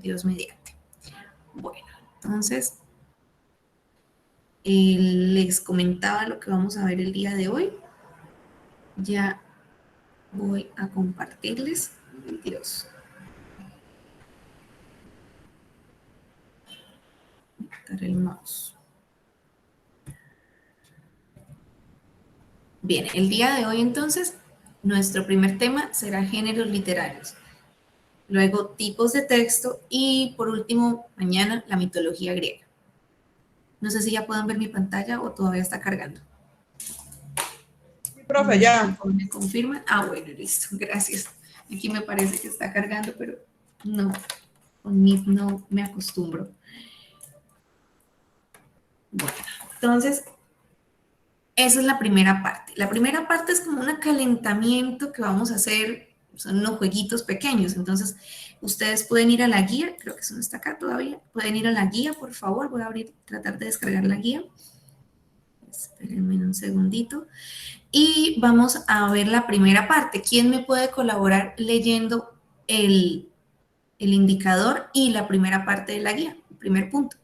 Dios mediante. Bueno, entonces les comentaba lo que vamos a ver el día de hoy. Ya voy a compartirles. Dios. Quitar el mouse. Bien, el día de hoy entonces, nuestro primer tema será géneros literarios. Luego tipos de texto y por último, mañana la mitología griega. No sé si ya pueden ver mi pantalla o todavía está cargando. Sí, profe, ya. ¿Me confirman? Ah, bueno, listo, gracias. Aquí me parece que está cargando, pero no, con Meet no me acostumbro. Bueno, entonces, esa es la primera parte. La primera parte es como un acalentamiento que vamos a hacer, son unos jueguitos pequeños. Entonces, ustedes pueden ir a la guía, creo que eso no está acá todavía. Pueden ir a la guía, por favor. Voy a abrir, tratar de descargar la guía. Espérenme un segundito. Y vamos a ver la primera parte. ¿Quién me puede colaborar leyendo el indicador y la primera parte de la guía? El primer punto.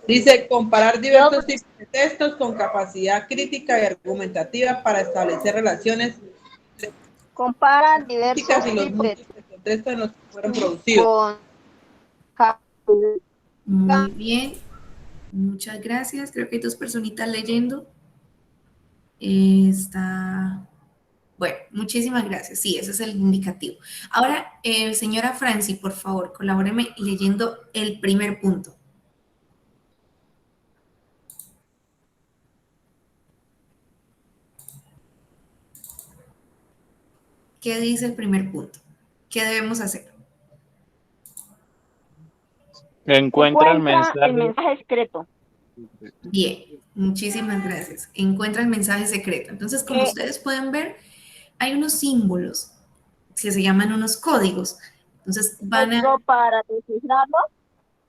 Dice, comparar diversos tipos de textos con capacidad crítica y argumentativa para establecer relaciones Compara diversos y los tipos de mundos de contexto en los que fueron producidos. con Muy bien. Muchas gracias. Creo que hay dos personitas leyendo. Está... Bueno, muchísimas gracias. Sí, ese es el indicativo. Ahora, señora Franci, por favor, colabóreme leyendo el primer punto. ¿Qué dice el primer punto? ¿Qué debemos hacer? Encuentra el el mensaje. mensaje secreto. Bien, muchísimas gracias. Encuentra el mensaje secreto. Entonces, como ustedes pueden ver, hay unos símbolos que se llaman unos códigos. Entonces, Para descifrarlo.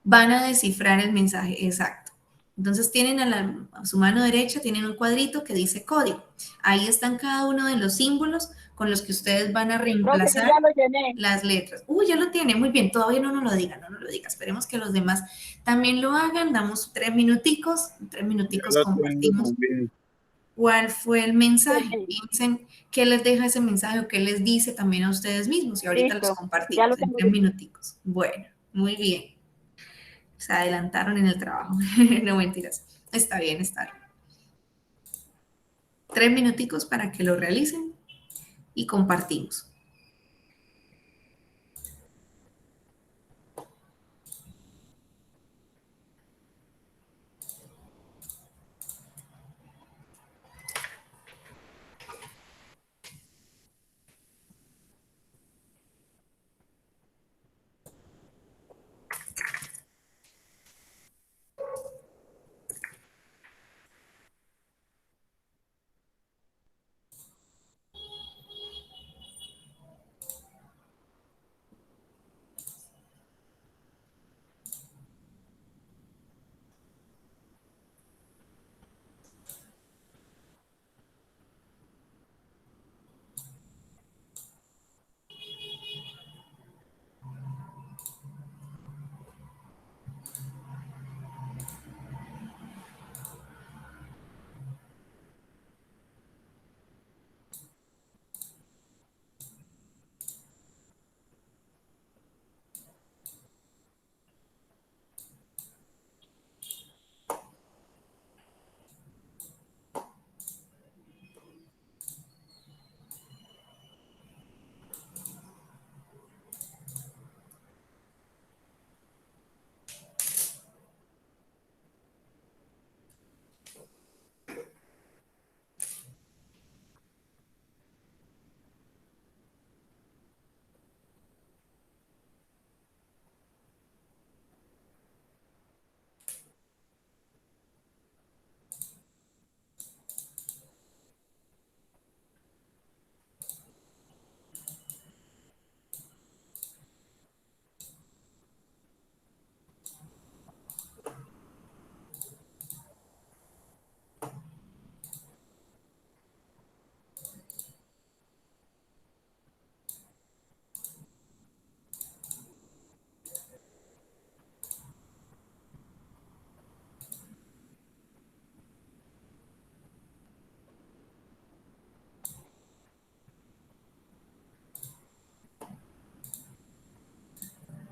van a descifrar el mensaje exacto. Entonces, tienen a su mano derecha, tienen un cuadrito que dice código. Ahí están cada uno de los símbolos con los que ustedes van a reemplazar Ya lo llené. las letras. Ya lo tiene, muy bien, todavía no nos lo diga, no nos lo diga. Esperemos que los demás también lo hagan. Damos 3 minuticos, compartimos cuál fue el mensaje. Piensen qué les deja ese mensaje o qué les dice también a ustedes mismos. Y ahorita los compartimos en 3 minuticos. Bueno, muy bien. Se adelantaron en el trabajo. No mentiras. Está bien, está bien. 3 minuticos para que lo realicen y compartimos.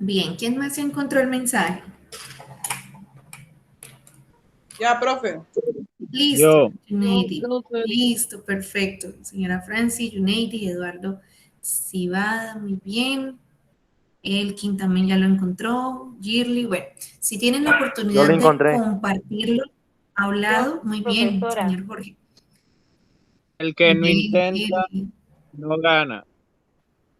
Bien, ¿quién más ya encontró el mensaje? Ya, profe. Listo, Yo. Yuneidi. No sé. Listo, perfecto. Señora Franci, Yuneidi, Eduardo Cibada, muy bien. Elkin también ya lo encontró. Girly, bueno, si tienen la Yo oportunidad lo de encontré. compartirlo hablado, muy bien, Profesora. señor Jorge. El que Muy no bien, intenta, Girly. no gana.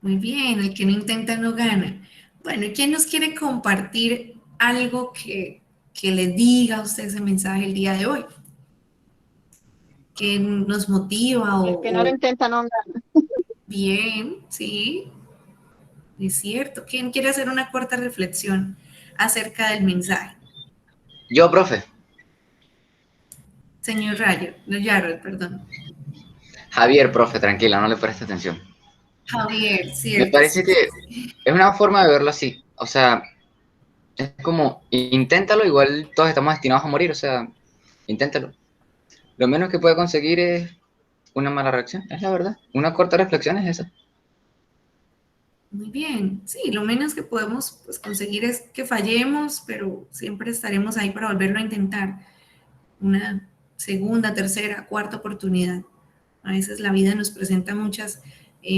Muy bien, el que no intenta no gana. Bueno, ¿y quién nos quiere compartir algo que le diga a usted ese mensaje el día de hoy? Que nos motiva El que no lo o intenta no gana. bien, sí, es cierto. ¿Quién quiere hacer una corta reflexión acerca del mensaje? Yo, profe. Señor Rayo, no, Yarrow, perdón. Javier, profe, tranquila, no le preste atención. Javier, Me cierto, parece sí, que sí, sí. es una forma de verlo así. O sea, es como, inténtalo, igual todos estamos destinados a morir, o sea, inténtalo. Lo menos que puede conseguir es una mala reacción, es la verdad. Una corta reflexión es esa. Muy bien. Sí, lo menos que podemos pues, conseguir es que fallemos, pero siempre estaremos ahí para volverlo a intentar. Una segunda, tercera, cuarta oportunidad. A veces la vida nos presenta muchas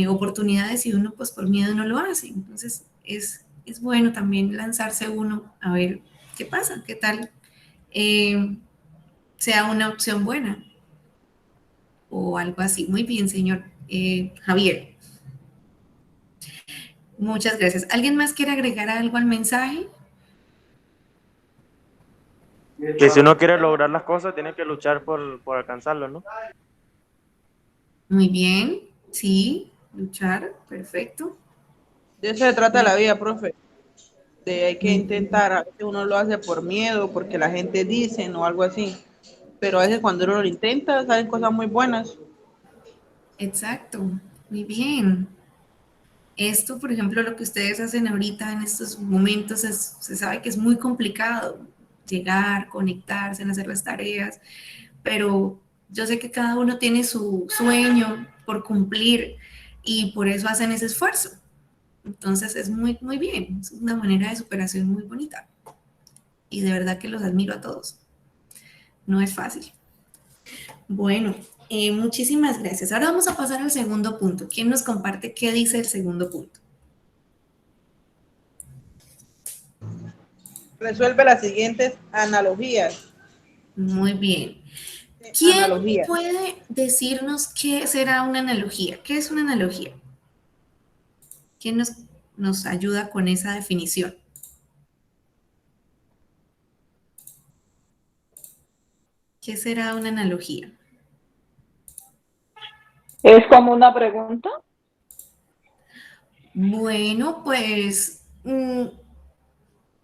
oportunidades y uno pues por miedo no lo hace. Entonces es bueno también lanzarse uno a ver qué pasa, qué tal sea una opción buena o algo así. Muy bien, señor Javier. Muchas gracias. ¿Alguien más quiere agregar algo al mensaje? Que si uno quiere lograr las cosas, tiene que luchar por alcanzarlo, ¿no? Muy bien, sí, luchar, perfecto. De eso se trata Muy, la vida, profe. De hay que muy bien. intentar, a veces uno lo hace por miedo, porque la gente dice o algo así. Pero a veces cuando uno lo intenta, salen cosas muy buenas. Exacto, muy bien. Esto, por ejemplo, lo que ustedes hacen ahorita en estos momentos, se sabe que es muy complicado llegar, conectarse, hacer las tareas, pero yo sé que cada uno tiene su sueño por cumplir y por eso hacen ese esfuerzo. Entonces es muy, muy bien, es una manera de superación muy bonita y de verdad que los admiro a todos. No es fácil. Bueno, muchísimas gracias. Ahora vamos a pasar al segundo punto. ¿Quién nos comparte qué dice el segundo punto? Resuelve las siguientes analogías. Muy bien. ¿Quién Analogías. puede decirnos qué será una analogía? ¿Qué es una analogía? ¿Quién nos ayuda con esa definición? ¿Qué será una analogía? ¿Es como una pregunta? Bueno, pues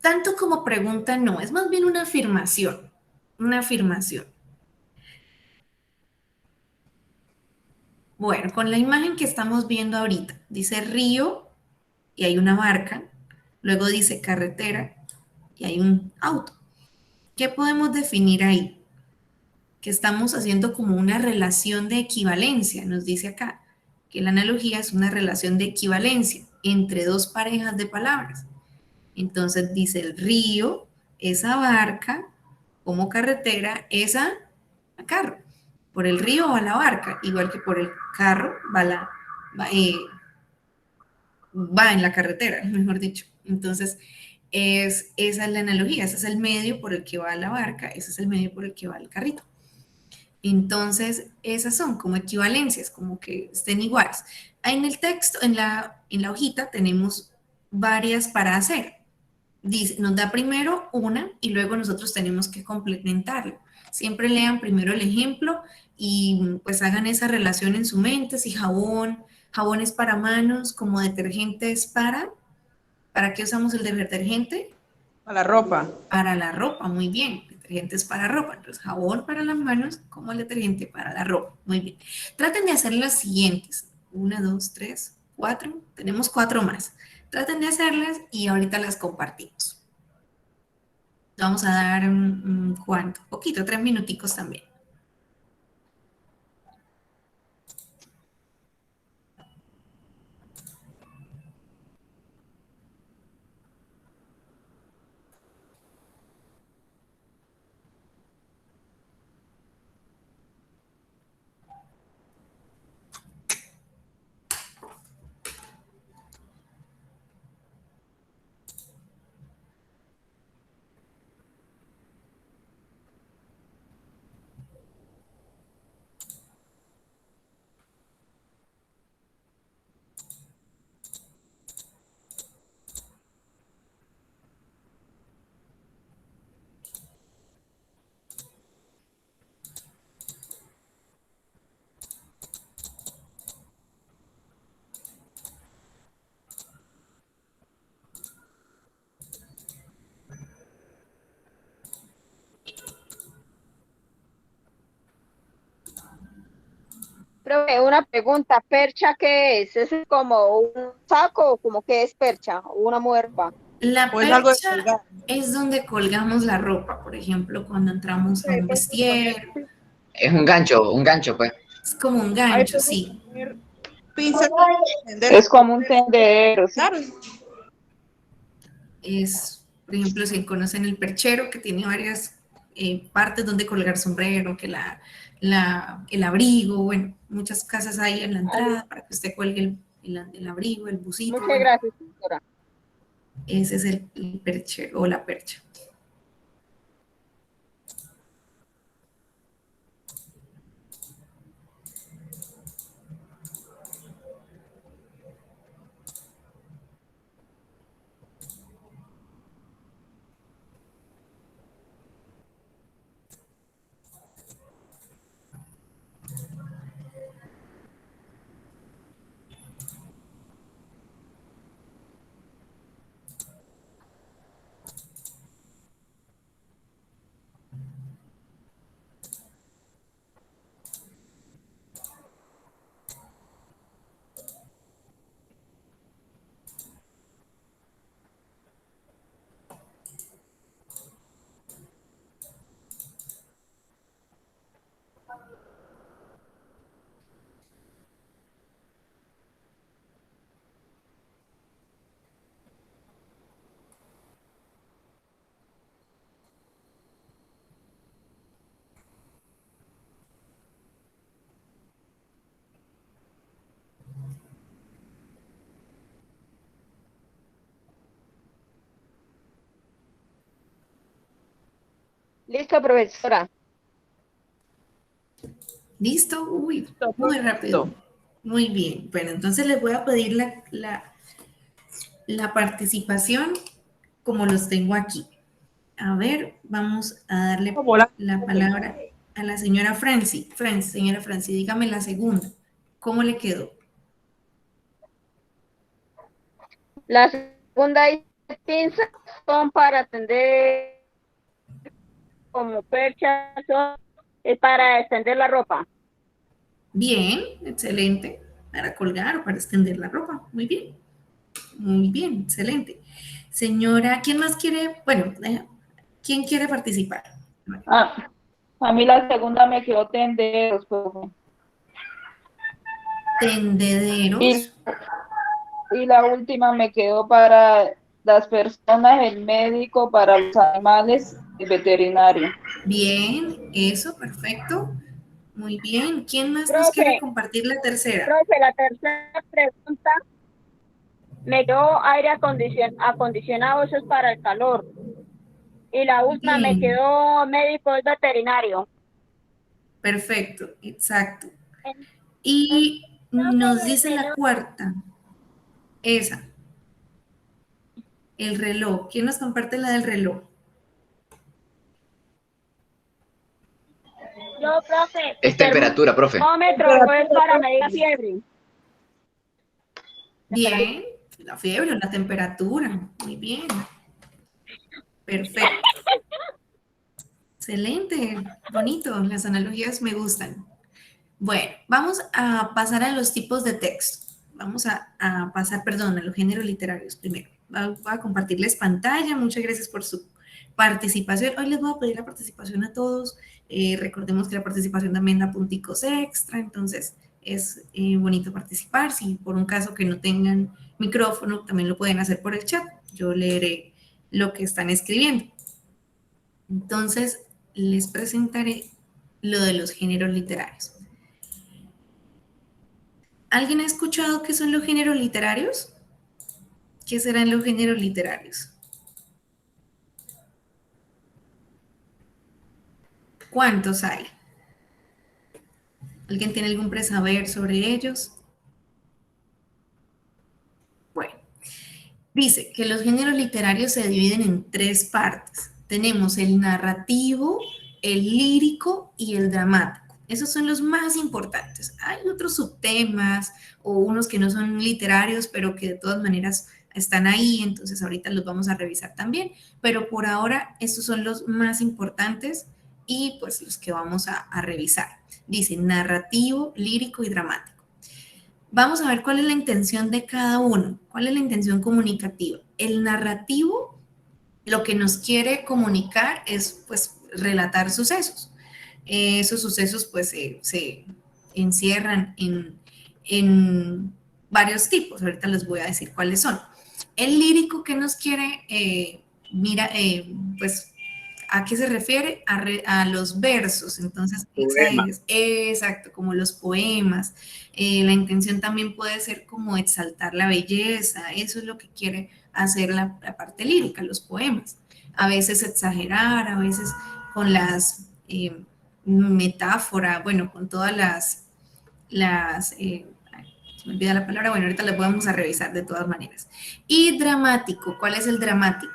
tanto como pregunta no, es más bien una afirmación. Una afirmación. Bueno, con la imagen que estamos viendo ahorita, dice río y hay una barca, luego dice carretera y hay un auto. ¿Qué podemos definir ahí? Que estamos haciendo como una relación de equivalencia, nos dice acá, que la analogía es una relación de equivalencia entre dos parejas de palabras. Entonces dice el río, esa barca, como carretera, esa a carro. Por el río va la barca, igual que por el carro va, va en la carretera, mejor dicho. Entonces, esa es la analogía, ese es el medio por el que va la barca, ese es el medio por el que va el carrito. Entonces, esas son como equivalencias, como que estén iguales. En el texto, en la hojita, tenemos varias para hacer. Dice, nos da primero una y luego nosotros tenemos que complementarlo. Siempre lean primero el ejemplo y pues hagan esa relación en su mente, si jabón es para manos, como detergente es ¿para qué usamos el detergente? A la ropa. Para la ropa, muy bien. Detergente es para ropa, entonces jabón para las manos como el detergente para la ropa, muy bien. Traten de hacer las siguientes. Una, dos, tres, cuatro. Tenemos cuatro más. Traten de hacerlas y ahorita las compartimos. Vamos a dar ¿cuánto? Poquito, 3 minuticos también. Profe, una pregunta, ¿percha qué es? ¿Es como un saco o como que es percha? ¿O una muerpa? La O es algo de percha colgar. es donde colgamos la ropa, por ejemplo, cuando entramos a un vestier, Es un gancho, pues. es como un Ahí gancho, podemos sí. poner- Pinzas Es como un tendedero, ¿sí? claro. Es, por ejemplo, si conocen el perchero, que tiene varias partes donde colgar sombrero, que el abrigo, bueno, muchas casas hay en la entrada para que usted cuelgue el abrigo, el busito, Muchas bueno, gracias, doctora. ese es el perchero o la percha. Listo, profesora. ¿Listo? Uy, muy rápido. Muy bien. Bueno, entonces les voy a pedir la participación como los tengo aquí. A ver, vamos a darle la palabra a la señora Franci. Señora Franci, dígame la segunda. ¿Cómo le quedó? La segunda y pinzas son para atender como perchas, son para extender la ropa. Bien, excelente. Para colgar o para extender la ropa. Muy bien, excelente. Señora, ¿quién más quiere? Bueno, ¿quién quiere participar? Ah, a mí la segunda me quedó tenderos, profe. Tendederos. Y la última me quedó para las personas, el médico, para los animales, el veterinario. Bien, eso, perfecto. Muy bien. ¿Quién más nos quiere Profe, compartir la tercera? profe, la tercera pregunta me quedó acondicionado, eso es para el calor. Y la última me Bien, quedó médico es veterinario. perfecto, exacto. En- Y nos Entonces, dice la cuarta, esa, el reloj. ¿Quién nos comparte la del reloj? yo, profe, Es temperatura, profe. termómetro es para medir la fiebre. Bien, la fiebre, la temperatura. Muy bien, perfecto. Excelente, bonito, las analogías me gustan. Bueno, vamos a pasar a los tipos de texto. Vamos a pasar, perdón, a los géneros literarios primero. Voy a compartirles pantalla. Muchas gracias por su participación. Hoy les voy a pedir la participación a todos. Recordemos que la participación también da punticos extra, entonces es bonito participar. Si por un caso que no tengan micrófono, también lo pueden hacer por el chat. Yo leeré lo que están escribiendo. Entonces, les presentaré lo de los géneros literarios. ¿Alguien ha escuchado qué son los géneros literarios? ¿Qué serán los géneros literarios? ¿Cuántos hay? ¿Alguien tiene algún presaber sobre ellos? Bueno, dice que los géneros literarios se dividen en tres partes. Tenemos el narrativo, el lírico y el dramático. Esos son los más importantes. Hay otros subtemas o unos que no son literarios, pero que de todas maneras están ahí, entonces ahorita los vamos a revisar también. Pero por ahora, estos son los más importantes y pues los que vamos a revisar. Dice narrativo, lírico y dramático. Vamos a ver cuál es la intención de cada uno, cuál es la intención comunicativa. El narrativo lo que nos quiere comunicar es pues relatar sucesos. Esos sucesos pues se encierran en varios tipos. Ahorita les voy a decir cuáles son. El lírico que nos quiere, pues, ¿a qué se refiere? A los versos. Entonces, Poema. exacto, como los poemas. La intención también puede ser como exaltar la belleza. Eso es lo que quiere hacer la parte lírica, los poemas. A veces exagerar, a veces con las metáforas, bueno, con todas se me olvida la palabra, bueno, ahorita la vamos a revisar de todas maneras. Y dramático, ¿cuál es el dramático?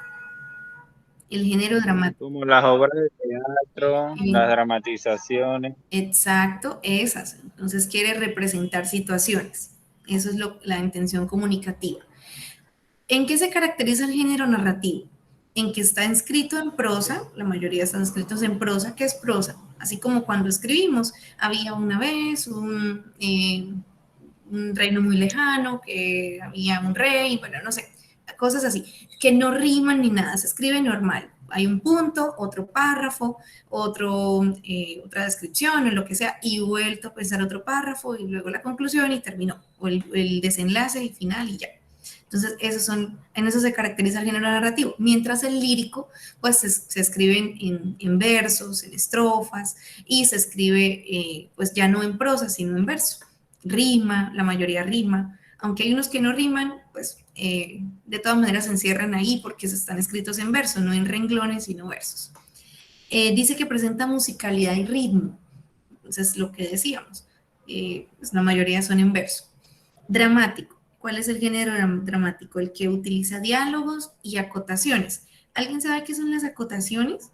El género dramático. Como las obras de teatro, las dramatizaciones. Exacto, esas. Entonces quiere representar situaciones. Eso es la intención comunicativa. ¿En qué se caracteriza el género narrativo? En que está escrito en prosa, la mayoría están escritos en prosa. ¿Qué es prosa? Así como cuando escribimos, había una vez un reino muy lejano, que había un rey, bueno, no sé, cosas así, que no riman ni nada, se escribe normal. Hay un punto, otro párrafo, otra descripción o lo que sea, y vuelto a pensar otro párrafo y luego la conclusión y terminó, o el desenlace y final y ya. Entonces, en eso se caracteriza el género narrativo, mientras el lírico, pues se escribe en versos, en estrofas, y se escribe, pues ya no en prosa, sino en verso. Rima, la mayoría rima, aunque hay unos que no riman, pues de todas maneras se encierran ahí porque están escritos en verso, no en renglones, sino versos. Dice que presenta musicalidad y ritmo, entonces lo que decíamos, pues la mayoría son en verso. Dramático. ¿Cuál es el género dramático? El que utiliza diálogos y acotaciones. ¿Alguien sabe qué son las acotaciones?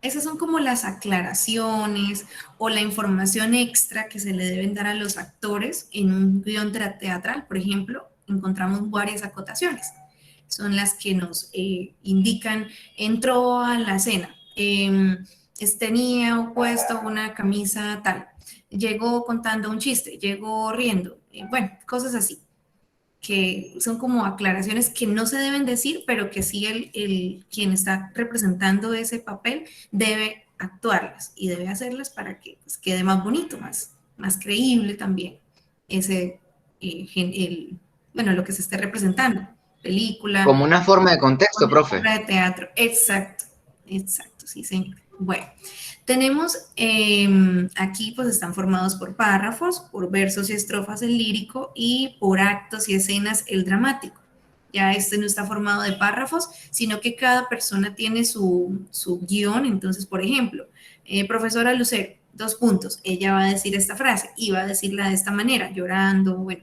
Esas son como las aclaraciones o la información extra que se le deben dar a los actores en un guión teatral, por ejemplo, encontramos varias acotaciones. Son las que nos indican, entró a la escena, tenía puesto una camisa tal, llegó contando un chiste, llegó riendo, bueno, cosas así, que son como aclaraciones que no se deben decir, pero que sí quien está representando ese papel debe actuarlas y debe hacerlas para que pues, quede más bonito, más creíble también bueno, lo que se esté representando, película, Como una forma de contexto, profe. obra de teatro, exacto, sí, señor. Bueno, tenemos aquí pues están formados por párrafos, por versos y estrofas el lírico y por actos y escenas el dramático. Ya no está formado de párrafos, sino que cada persona tiene su guión. Entonces, por ejemplo, profesora Lucero, 2 puntos, ella va a decir esta frase y va a decirla de esta manera, llorando, bueno,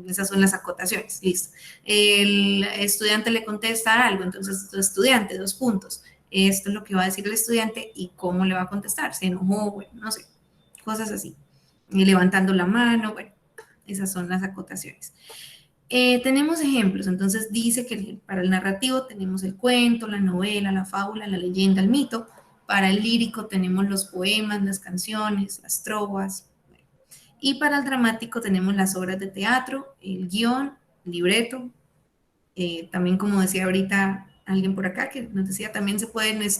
esas son las acotaciones, listo. El estudiante le contesta algo, entonces estudiante, 2 puntos. Esto es lo que va a decir el estudiante y cómo le va a contestar. Se enojó, bueno, no sé, cosas así. Y levantando la mano, bueno, esas son las acotaciones. Tenemos ejemplos, entonces dice que para el narrativo tenemos el cuento, la novela, la fábula, la leyenda, el mito. Para el lírico tenemos los poemas, las canciones, las trovas. Y para el dramático tenemos las obras de teatro, el guión, el libreto. También, como decía ahorita alguien por acá, que nos decía, también se pueden pues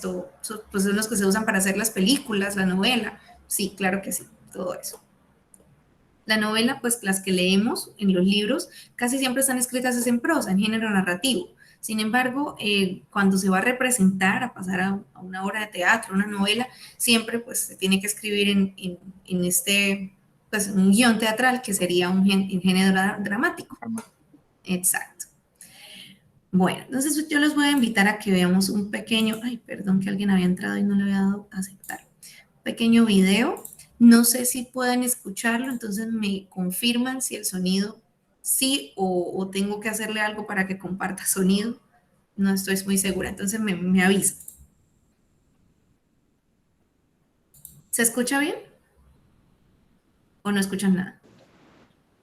son los que se usan para hacer las películas, la novela. Sí, claro que sí, todo eso. La novela, pues las que leemos en los libros, casi siempre están escritas en prosa, en género narrativo. Sin embargo, cuando se va a representar, a pasar a una obra de teatro, una novela, siempre pues se tiene que escribir en pues un guión teatral que sería un género dramático. Exacto. Bueno, entonces yo los voy a invitar a que veamos un pequeño, ay, perdón que alguien había entrado y no le había dado a aceptar, un pequeño video. No sé si pueden escucharlo, entonces me confirman si el sonido sí o tengo que hacerle algo para que comparta sonido. No estoy muy segura, entonces me avisa. ¿Se escucha bien? ¿O no escuchan nada?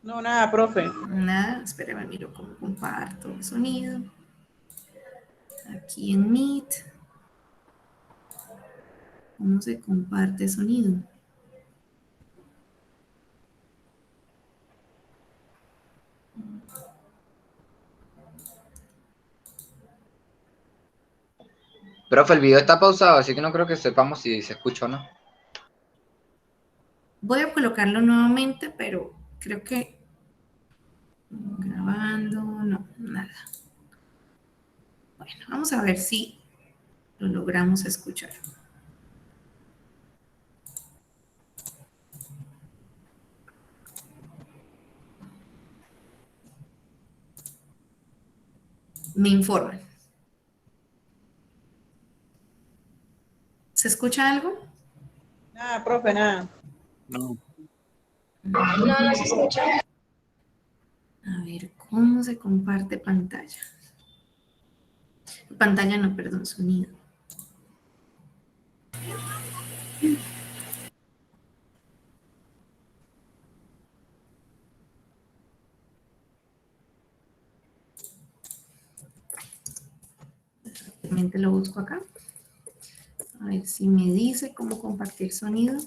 No, nada, profe. Nada, espérame, miro cómo comparto el sonido. Aquí en Meet. ¿Cómo se comparte sonido? Profe, el video está pausado, así que no creo que sepamos si se escucha o no. Voy a colocarlo nuevamente, pero creo que grabando, no, nada. Bueno, vamos a ver si lo logramos escuchar. Me informan. ¿Se escucha algo? Nada, profe, nada. No. No se escucha. A ver, ¿cómo se comparte pantalla? Pantalla no, perdón, sonido. Realmente lo busco acá. A ver si me dice cómo compartir sonido.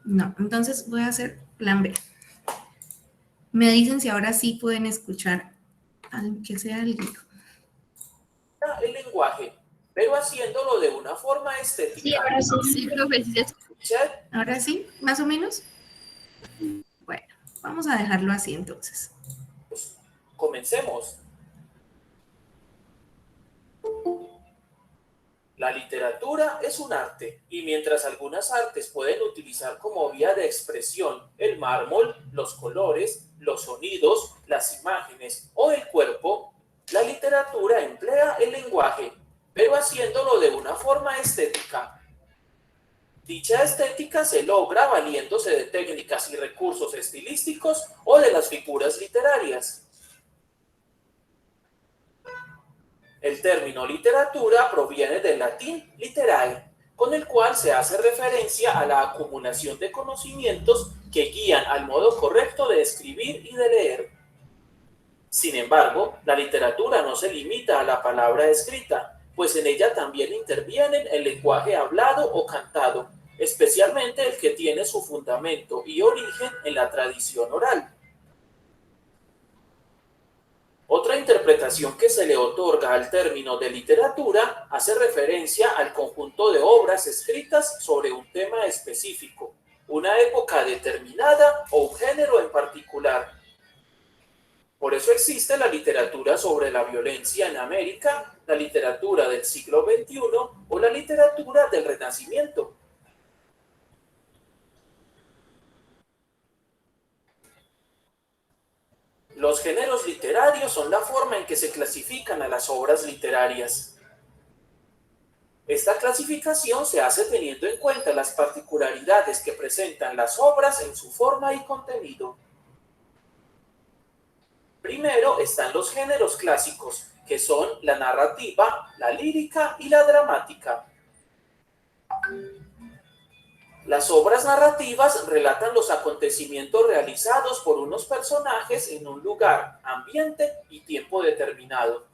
No, entonces voy a hacer plan B. Me dicen si ahora sí pueden escuchar, aunque sea algo. El lenguaje, pero haciéndolo de una forma estética. Sí, ahora sí. Sí, profe, sí se escucha. Ahora sí, más o menos. Bueno, vamos a dejarlo así entonces. Comencemos. La literatura es un arte, y mientras algunas artes pueden utilizar como vía de expresión el mármol, los colores, los sonidos, las imágenes o el cuerpo, la literatura emplea el lenguaje, pero haciéndolo de una forma estética. Dicha estética se logra valiéndose de técnicas y recursos estilísticos o de las figuras literarias. El término literatura proviene del latín literae, con el cual se hace referencia a la acumulación de conocimientos que guían al modo correcto de escribir y de leer. Sin embargo, la literatura no se limita a la palabra escrita, pues en ella también intervienen el lenguaje hablado o cantado, especialmente el que tiene su fundamento y origen en la tradición oral. Otra interpretación que se le otorga al término de literatura hace referencia al conjunto de obras escritas sobre un tema específico, una época determinada o un género en particular. Por eso existe la literatura sobre la violencia en América, la literatura del siglo XXI o la literatura del Renacimiento. Los géneros literarios son la forma en que se clasifican a las obras literarias. Esta clasificación se hace teniendo en cuenta las particularidades que presentan las obras en su forma y contenido. Primero están los géneros clásicos, que son la narrativa, la lírica y la dramática. Las obras narrativas relatan los acontecimientos realizados por unos personajes en un lugar, ambiente y tiempo determinado.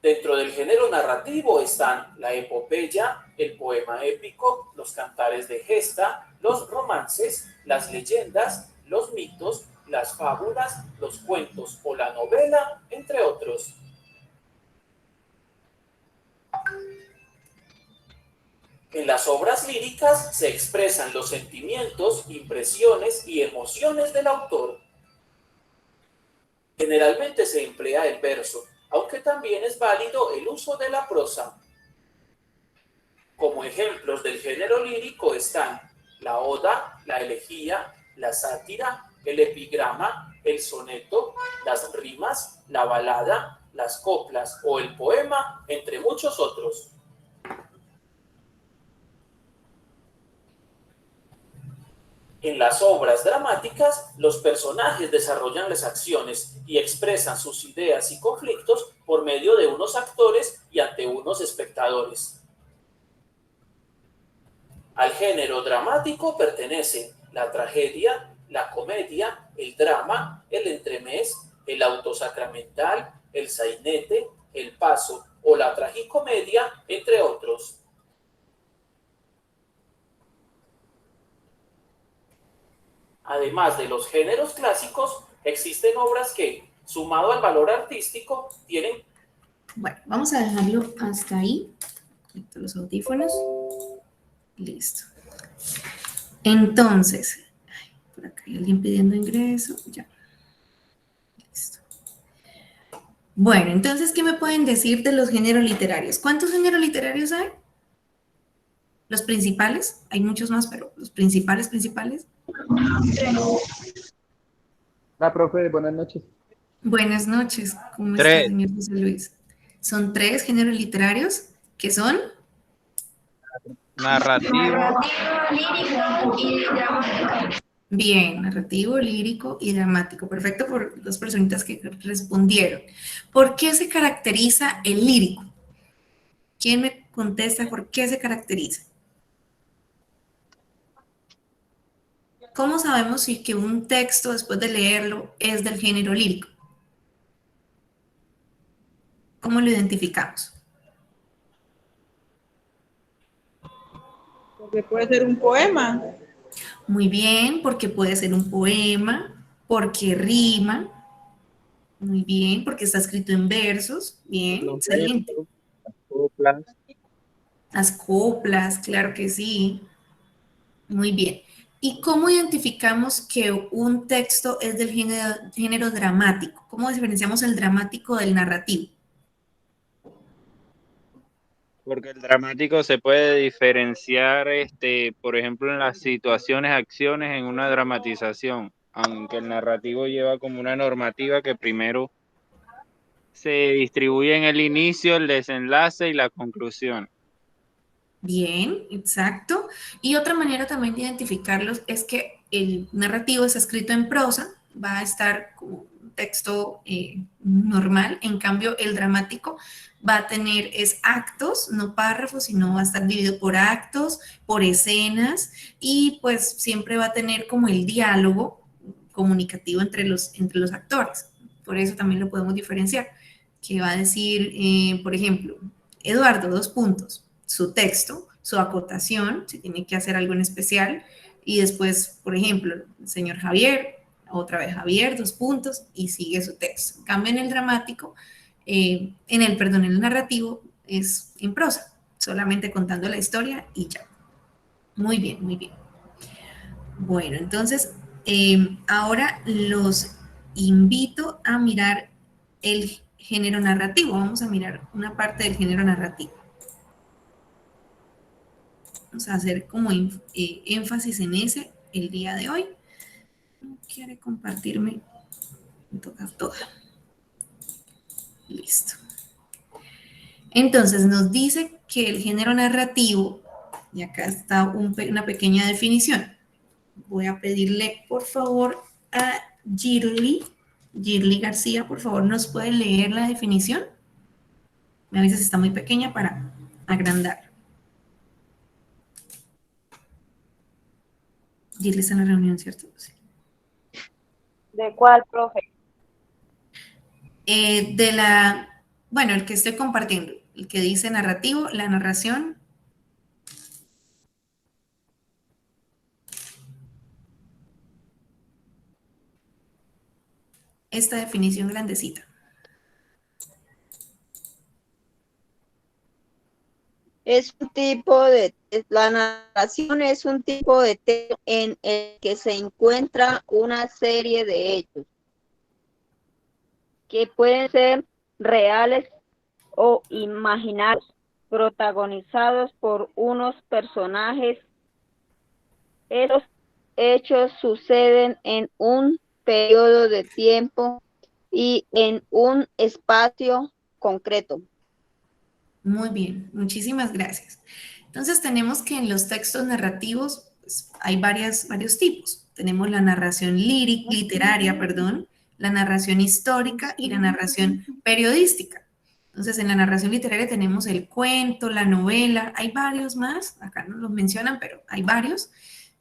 Dentro del género narrativo están la epopeya, el poema épico, los cantares de gesta, los romances, las leyendas, los mitos, las fábulas, los cuentos o la novela, entre otros. En las obras líricas se expresan los sentimientos, impresiones y emociones del autor. Generalmente se emplea el verso, aunque también es válido el uso de la prosa. ejemplos del género lírico están la oda, la elegía, la sátira, el epigrama, el soneto, las rimas, la balada, las coplas o el poema, entre muchos otros. En las obras dramáticas, los personajes desarrollan las acciones y expresan sus ideas y conflictos por medio de unos actores y ante unos espectadores. Al género dramático pertenecen la tragedia, la comedia, el drama, el entremés, el autosacramental, el sainete, el paso o la tragicomedia, entre otros. Además de los géneros clásicos, existen obras que, sumado al valor artístico, tienen... Bueno, vamos a dejarlo hasta ahí. Conecto los audífonos. Listo. Entonces, por acá hay alguien pidiendo ingreso. Ya. Listo. Bueno, entonces, ¿qué me pueden decir de los géneros literarios? ¿Cuántos géneros literarios hay? Los principales. Hay muchos más, pero los principales. La profe, buenas noches. Buenas noches. ¿Cómo está, Tres. señor José Luis? Son 3 géneros literarios, que son... Narrativo. Lírico y dramático. Bien, narrativo, lírico y dramático. Perfecto por 2 personitas que respondieron. ¿Por qué se caracteriza el lírico? ¿Quién me contesta por qué se caracteriza? ¿Cómo sabemos si que un texto, después de leerlo, es del género lírico? ¿Cómo lo identificamos? Porque puede ser un poema. Muy bien, porque puede ser un poema, porque rima, muy bien, porque está escrito en versos, bien, excelente. Coplas. Las coplas, claro que sí, muy bien. ¿Y cómo identificamos que un texto es del género dramático? ¿Cómo diferenciamos el dramático del narrativo? Porque el dramático se puede diferenciar, por ejemplo, en las situaciones, acciones en una dramatización, aunque el narrativo lleva como una normativa que primero se distribuye en el inicio, el desenlace y la conclusión. Bien, exacto. Y otra manera también de identificarlos es que el narrativo está escrito en prosa, va a estar como un texto normal, en cambio el dramático va a tener actos, no párrafos, sino va a estar dividido por actos, por escenas, y pues siempre va a tener como el diálogo comunicativo entre los actores. Por eso también lo podemos diferenciar, que va a decir, por ejemplo, Eduardo, 2 puntos, su texto, su acotación, si tiene que hacer algo en especial, y después, por ejemplo, el señor Javier, otra vez Javier, 2 puntos, y sigue su texto. En cambio, en el dramático, en el narrativo, es en prosa, solamente contando la historia y ya. Muy bien, muy bien. Bueno, entonces, ahora los invito a mirar el género narrativo. Vamos a mirar una parte del género narrativo. Vamos a hacer como énfasis en ese el día de hoy. No quiere compartirme. Me toca toda. Listo. Entonces nos dice que el género narrativo, y acá está una pequeña definición. Voy a pedirle, por favor, a Girly García, por favor, ¿nos puede leer la definición? Me avisa si está muy pequeña para agrandar. Girly está en la reunión, ¿cierto? Sí. ¿De cuál, profe? Bueno, el que estoy compartiendo, el que dice narrativo, la narración. Esta definición grandecita. Es un tipo de, la narración es un tipo de texto en el que se encuentra una serie de hechos que pueden ser reales o imaginarios, protagonizados por unos personajes. Estos hechos suceden en un periodo de tiempo y en un espacio concreto. Muy bien, muchísimas gracias. Entonces tenemos que en los textos narrativos pues, hay varios tipos. Tenemos la narración literaria, perdón, la narración histórica y la narración periodística. Entonces en la narración literaria tenemos el cuento, la novela, hay varios más, acá no los mencionan, pero hay varios.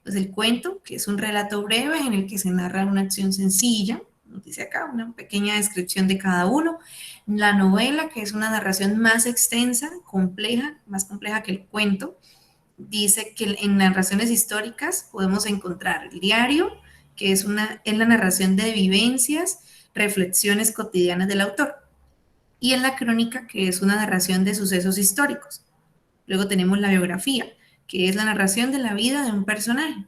Pues el cuento, que es un relato breve en el que se narra una acción sencilla, nos dice acá, una pequeña descripción de cada uno. La novela, que es una narración más extensa, compleja, más compleja que el cuento, dice que en narraciones históricas podemos encontrar el diario, que es la narración de vivencias, reflexiones cotidianas del autor, y en la crónica, que es una narración de sucesos históricos. Luego tenemos la biografía, que es la narración de la vida de un personaje.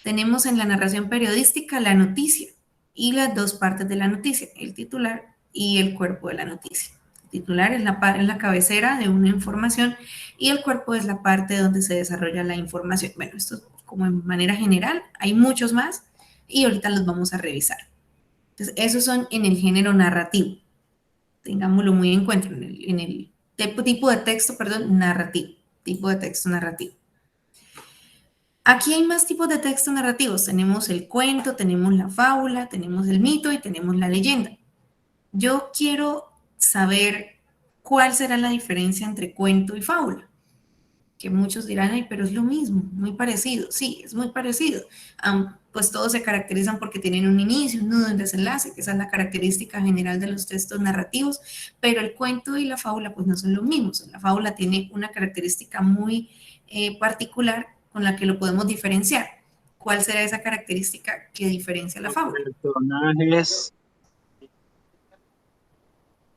Tenemos en la narración periodística la noticia y las dos partes de la noticia, el titular y el cuerpo de la noticia. El titular es la cabecera de una información y el cuerpo es la parte donde se desarrolla la información. Bueno, esto como en manera general, hay muchos más y ahorita los vamos a revisar. Entonces, esos son en el género narrativo. Tengámoslo muy en cuenta, en el tipo de texto, perdón, narrativo, tipo de texto narrativo. Aquí hay más tipos de textos narrativos. Tenemos el cuento, tenemos la fábula, tenemos el mito y tenemos la leyenda. Yo quiero saber cuál será la diferencia entre cuento y fábula. Que muchos dirán, ay, pero es lo mismo, muy parecido. Sí, es muy parecido. Pues todos se caracterizan porque tienen un inicio, un nudo, un desenlace, que esa es la característica general de los textos narrativos, pero el cuento y la fábula pues no son los mismos. La fábula tiene una característica muy particular con la que lo podemos diferenciar. ¿Cuál será esa característica que diferencia la fábula? Personajes.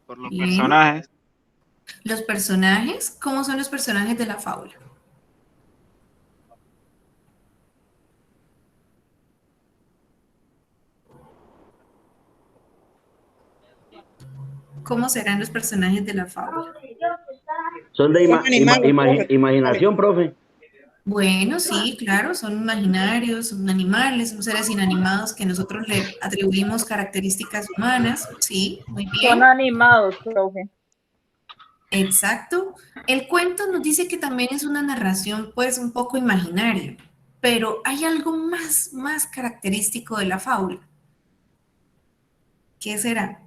Por los Bien. personajes. Los personajes, ¿cómo son los personajes de la fábula? ¿Cómo serán los personajes de la fábula? Son de imaginación, profe. Bueno, sí, claro, son imaginarios, son animales, son seres inanimados que nosotros le atribuimos características humanas, sí, muy bien. Son animados, profe. Exacto. El cuento nos dice que también es una narración, pues, un poco imaginaria, pero hay algo más característico de la fábula. ¿Qué será?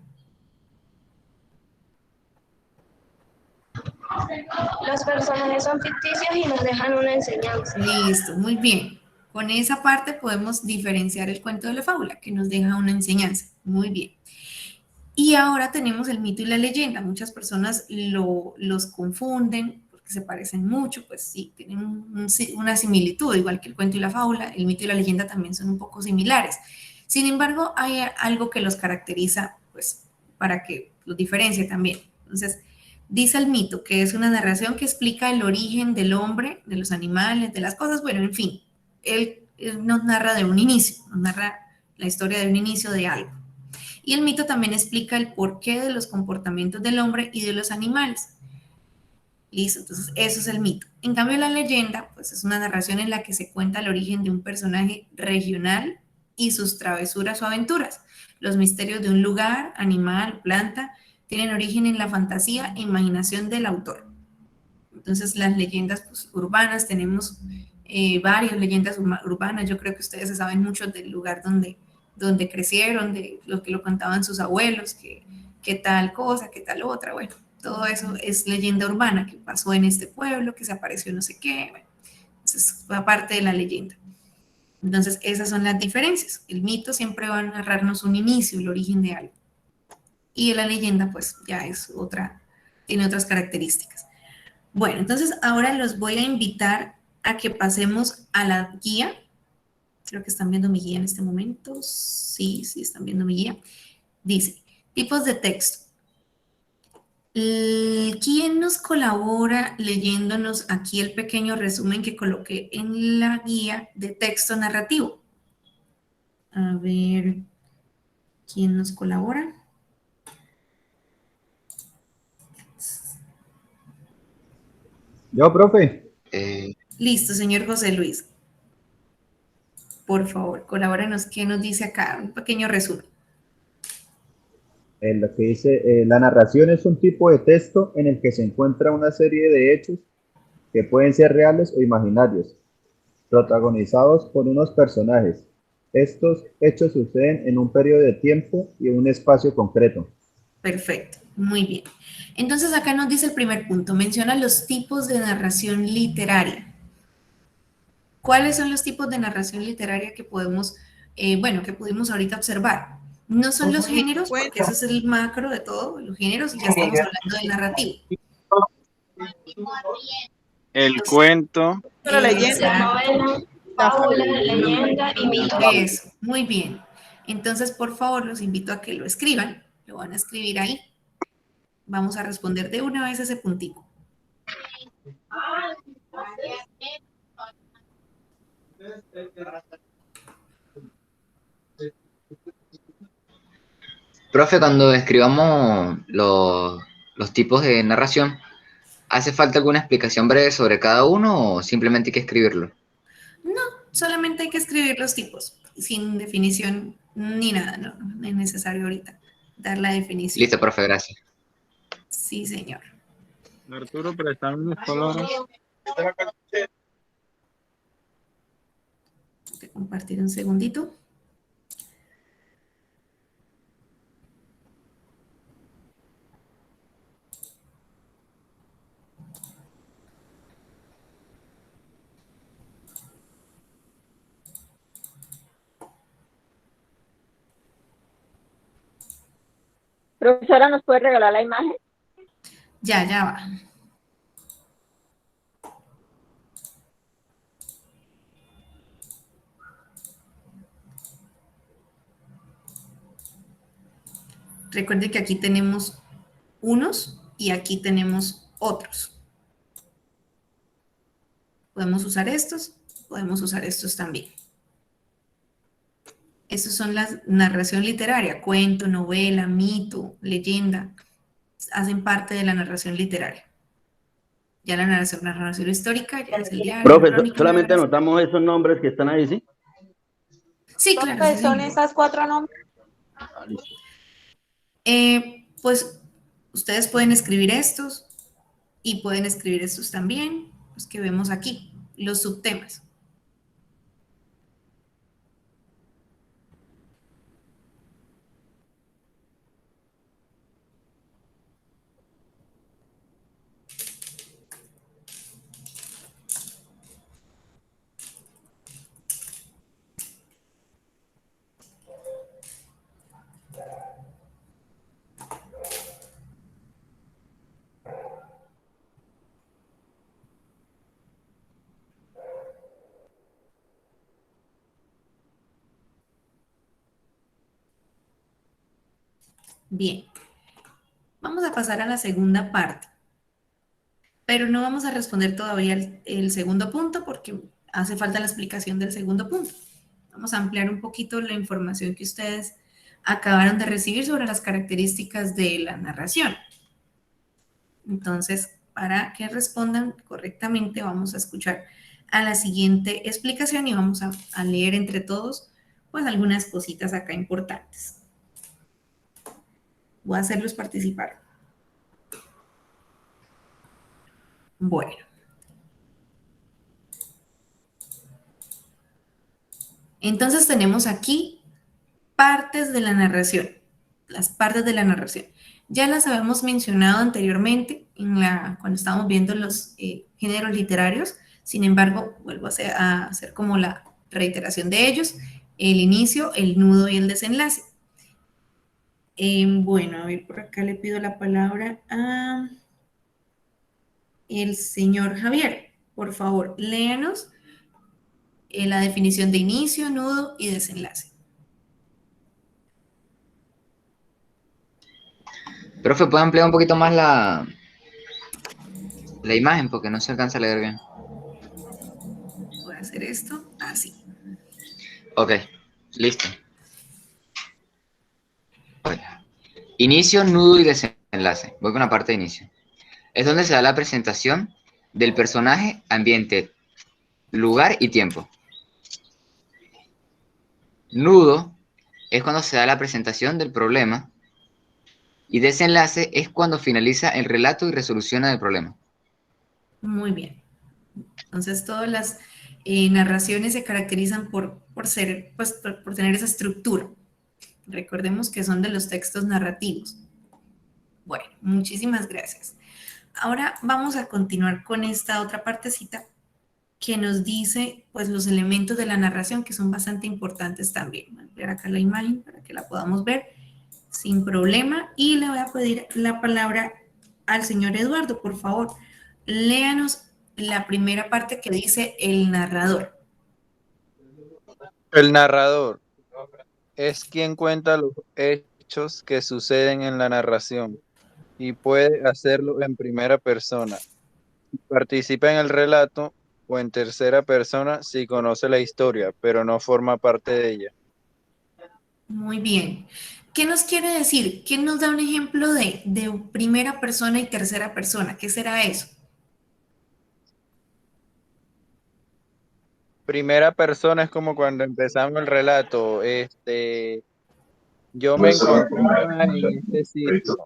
Los personajes son ficticios y nos dejan una enseñanza. Listo, muy bien. Con esa parte podemos diferenciar el cuento de la fábula, que nos deja una enseñanza. Muy bien. Y ahora tenemos el mito y la leyenda. Muchas personas los confunden porque se parecen mucho, pues sí, tienen una similitud, igual que el cuento y la fábula. El mito y la leyenda también son un poco similares. Sin embargo, hay algo que los caracteriza, pues, para que los diferencie también. Entonces, dice el mito que es una narración que explica el origen del hombre, de los animales, de las cosas, bueno, en fin. Él nos narra de un inicio, nos narra la historia de un inicio de algo. Y el mito también explica el porqué de los comportamientos del hombre y de los animales. Listo, entonces eso es el mito. En cambio, la leyenda, pues es una narración en la que se cuenta el origen de un personaje regional y sus travesuras o aventuras. Los misterios de un lugar, animal, planta, tienen origen en la fantasía e imaginación del autor. Entonces, las leyendas pues, urbanas, tenemos varias leyendas urbanas. Yo creo que ustedes se saben mucho del lugar donde crecieron, de lo que lo contaban sus abuelos, que tal cosa, que tal otra, bueno, todo eso es leyenda urbana, que pasó en este pueblo, que se apareció no sé qué, bueno, entonces va parte de la leyenda. Entonces, esas son las diferencias. El mito siempre va a narrarnos un inicio, el origen de algo. Y la leyenda, pues, ya es tiene otras características. Bueno, entonces ahora los voy a invitar a que pasemos a la guía. Creo que están viendo mi guía en este momento. Sí, están viendo mi guía. Dice, tipos de texto. ¿Quién nos colabora leyéndonos aquí el pequeño resumen que coloqué en la guía de texto narrativo? A ver, ¿quién nos colabora? Yo, profe. Listo, señor José Luis. Por favor, colabóranos. ¿Qué nos dice acá? Un pequeño resumen. Lo que dice, la narración es un tipo de texto en el que se encuentra una serie de hechos que pueden ser reales o imaginarios, protagonizados por unos personajes. Estos hechos suceden en un periodo de tiempo y en un espacio concreto. Perfecto, muy bien. Entonces acá nos dice el primer punto, menciona los tipos de narración literaria. ¿Cuáles son los tipos de narración literaria que podemos, que pudimos ahorita observar? No son los géneros, porque ese es el macro de todo, los géneros, y ya estamos hablando del narrativo. El cuento. La leyenda. Fábula, leyenda y mito. Eso, muy bien. Entonces, por favor, los invito a que lo escriban. Lo van a escribir ahí. Vamos a responder de una vez ese puntico. Profe, cuando escribamos los tipos de narración, ¿hace falta alguna explicación breve sobre cada uno o simplemente hay que escribirlo? No, solamente hay que escribir los tipos, sin definición ni nada, no es necesario ahorita dar la definición. Listo, profe, gracias. Sí, señor. Arturo, préstame unos colores. Voy a compartir un segundito. Profesora, ¿nos puede regalar la imagen? Ya va. Recuerde que aquí tenemos unos y aquí tenemos otros. Podemos usar estos también. Estos son la narración literaria, cuento, novela, mito, leyenda, hacen parte de la narración literaria. Ya la narración histórica, ya es el diario. Profe, solamente anotamos esos nombres que están ahí, ¿sí? Sí, claro. Profe, ¿son esas 4 nombres? Pues ustedes pueden escribir estos y pueden escribir estos también, los que vemos aquí, los subtemas. Bien, vamos a pasar a la segunda parte, pero no vamos a responder todavía el segundo punto porque hace falta la explicación del segundo punto. Vamos a ampliar un poquito la información que ustedes acabaron de recibir sobre las características de la narración. Entonces, para que respondan correctamente, vamos a escuchar a la siguiente explicación y vamos a leer entre todos pues algunas cositas acá importantes. Voy a hacerlos participar. Bueno. Entonces tenemos aquí partes de la narración. Las partes de la narración. Ya las habíamos mencionado anteriormente cuando estábamos viendo los géneros literarios. Sin embargo, vuelvo a hacer como la reiteración de ellos. El inicio, el nudo y el desenlace. Bueno, a ver, por acá le pido la palabra a el señor Javier. Por favor, léanos la definición de inicio, nudo y desenlace. Profe, ¿puede ampliar un poquito más la imagen? Porque no se alcanza a leer bien. Voy a hacer esto así. Ok, listo. Inicio, nudo y desenlace. Voy con la parte de inicio. Es donde se da la presentación del personaje, ambiente, lugar y tiempo. Nudo es cuando se da la presentación del problema y desenlace es cuando finaliza el relato y resoluciona el problema. Muy bien. Entonces, todas las narraciones se caracterizan por ser, pues, por tener esa estructura. Recordemos que son de los textos narrativos. Bueno, muchísimas gracias. Ahora vamos a continuar con esta otra partecita que nos dice, pues, los elementos de la narración que son bastante importantes también. Voy a ver acá la imagen para que la podamos ver sin problema y le voy a pedir la palabra al señor Eduardo, por favor. Léanos la primera parte que dice el narrador. El narrador es quien cuenta los hechos que suceden en la narración y puede hacerlo en primera persona. Participa en el relato o en tercera persona si conoce la historia, pero no forma parte de ella. Muy bien. ¿Qué nos quiere decir? ¿Quién nos da un ejemplo de primera persona y tercera persona? ¿Qué será eso? Primera persona es como cuando empezamos el relato, yo me encontraba en este sitio.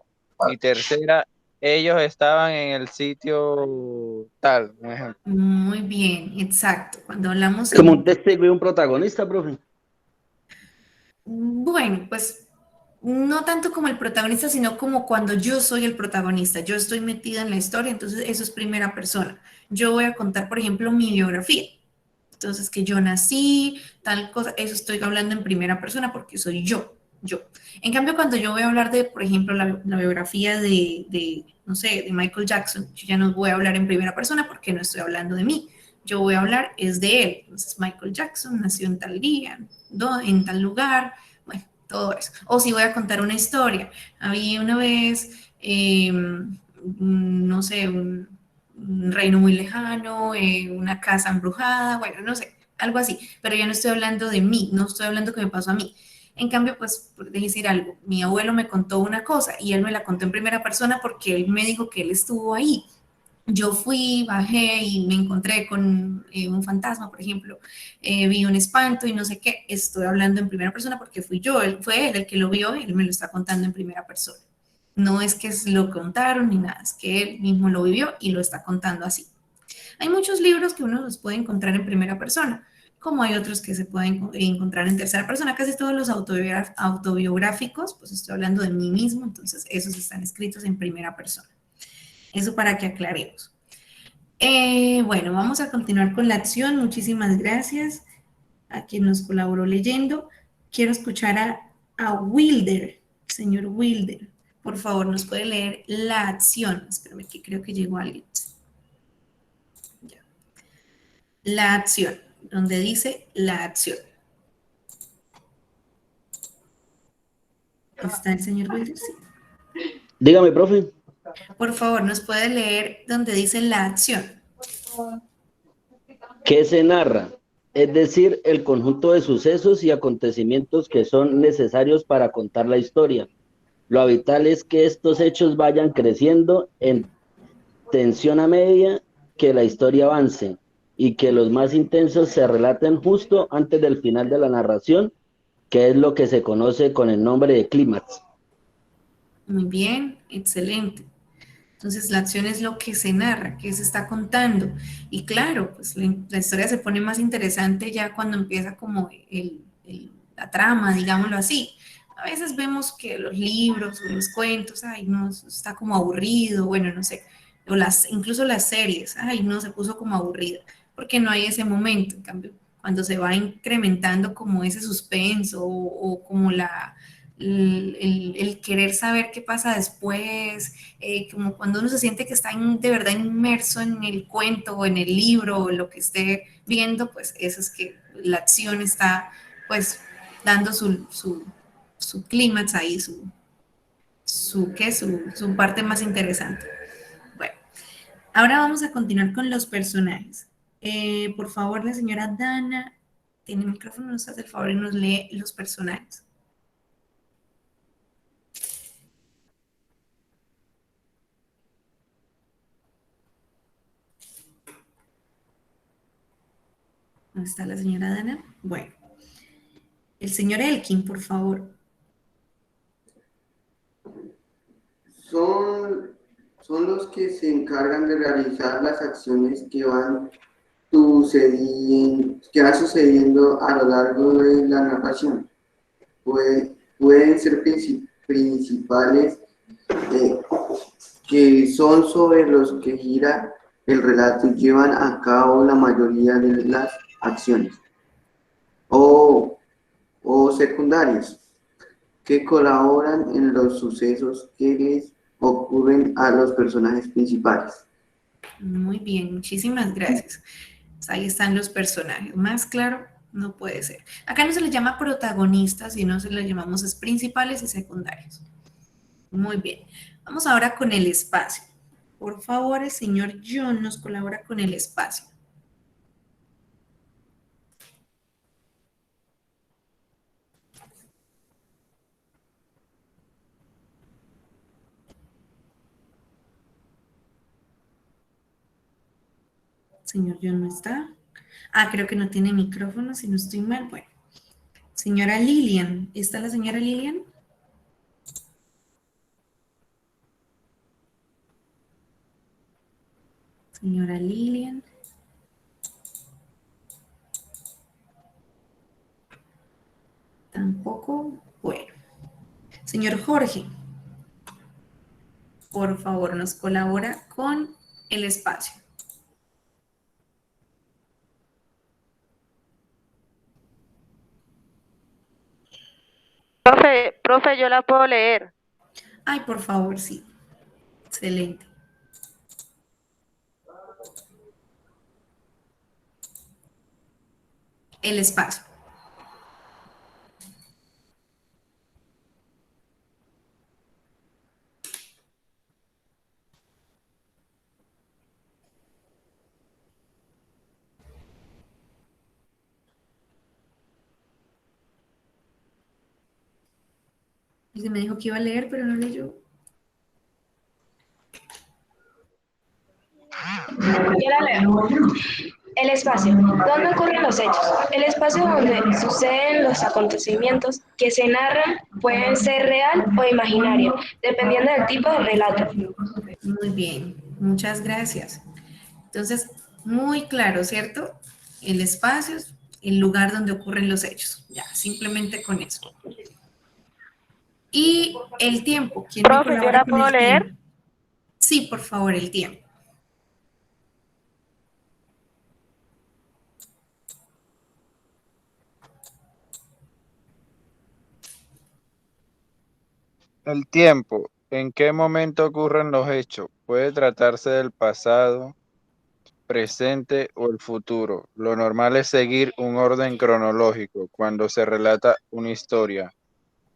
Y tercera, ellos estaban en el sitio tal, por ejemplo. Muy bien, exacto. Cuando hablamos Como un testigo y un protagonista, profe. Bueno, pues no tanto como el protagonista, sino como cuando yo soy el protagonista. Yo estoy metida en la historia, entonces eso es primera persona. Yo voy a contar, por ejemplo, mi biografía. Entonces, que yo nací, tal cosa, eso estoy hablando en primera persona porque soy yo, yo. En cambio, cuando yo voy a hablar de, por ejemplo, la biografía no sé, de Michael Jackson, yo ya no voy a hablar en primera persona porque no estoy hablando de mí. Yo voy a hablar es de él. Entonces, Michael Jackson nació en tal día, en tal lugar, bueno, todo eso. O si voy a contar una historia. Había una vez, no sé, un reino muy lejano, una casa embrujada, bueno, no sé, algo así, pero ya no estoy hablando de mí, no estoy hablando que me pasó a mí. En cambio, pues, por decir algo, mi abuelo me contó una cosa y él me la contó en primera persona porque él me dijo que él estuvo ahí. Yo fui, bajé y me encontré con un fantasma, por ejemplo, vi un espanto y no sé qué, estoy hablando en primera persona porque fui yo, fue él el que lo vio, él me lo está contando en primera persona. No es que lo contaron ni nada, es que él mismo lo vivió y lo está contando así. Hay muchos libros que uno los puede encontrar en primera persona, como hay otros que se pueden encontrar en tercera persona. Casi todos los autobiográficos, pues estoy hablando de mí mismo, entonces esos están escritos en primera persona. Eso para que aclaremos. Bueno, vamos a continuar con la acción. Muchísimas gracias a quien nos colaboró leyendo. Quiero escuchar a Wilder, señor Wilder. Por favor, nos puede leer la acción. Espérame que creo que llegó alguien. Ya. La acción, donde dice la acción. ¿Está el señor Wilder? Sí. Dígame, profe. Por favor, nos puede leer donde dice la acción. ¿Qué se narra? Es decir, el conjunto de sucesos y acontecimientos que son necesarios para contar la historia. Lo habitual es que estos hechos vayan creciendo en tensión a medida que la historia avance y que los más intensos se relaten justo antes del final de la narración, que es lo que se conoce con el nombre de clímax. Muy bien, excelente. Entonces, la acción es lo que se narra, que se está contando. Y claro, pues la historia se pone más interesante ya cuando empieza como la trama, digámoslo así. A veces vemos que los libros o los cuentos, ay, no, eso está como aburrido, bueno, no sé, o incluso las series, ay, no, se puso como aburrida, porque no hay ese momento. En cambio, cuando se va incrementando como ese suspenso o como el querer saber qué pasa después, como cuando uno se siente que está de verdad inmerso en el cuento o en el libro o lo que esté viendo, pues eso es que la acción está pues dando su clímax ahí, su parte más interesante. Bueno, ahora vamos a continuar con los personajes. Por favor, la señora Dana tiene el micrófono, nos hace el favor y nos lee los personajes. ¿Dónde está la señora Dana? Bueno, el señor Elkin, por favor. Son los que se encargan de realizar las acciones que van sucediendo a lo largo de la narración. Pueden ser principales que son sobre los que gira el relato y llevan a cabo la mayoría de las acciones, o secundarios, que colaboran en los sucesos que les ocurren a los personajes principales. Muy bien, muchísimas gracias. Pues ahí están los personajes. Más claro, no puede ser. Acá no se les llama protagonistas, sino se les llamamos principales y secundarios. Muy bien. Vamos ahora con el espacio. Por favor, el señor John nos colabora con el espacio. Señor John no está. Ah, creo que no tiene micrófono, si no estoy mal. Bueno. Señora Lilian, ¿está la señora Lilian? Señora Lilian. Tampoco. Bueno. Señor Jorge, por favor, nos colabora con el espacio. Profe, yo la puedo leer. Ay, por favor, sí. Excelente. El espacio. Alguien me dijo que iba a leer, pero no leyó. Yo la leo. El espacio. ¿Dónde ocurren los hechos? El espacio donde suceden los acontecimientos que se narran pueden ser real o imaginario, dependiendo del tipo de relato. Muy bien, muchas gracias. Entonces, muy claro, ¿cierto? El espacio es el lugar donde ocurren los hechos. Ya, simplemente con eso. Y el tiempo. ¿Quién me Profe, ¿yo colabora la con puedo el leer? tiempo? Sí, por favor, el tiempo. El tiempo. ¿En qué momento ocurren los hechos? Puede tratarse del pasado, presente o el futuro. Lo normal es seguir un orden cronológico cuando se relata una historia.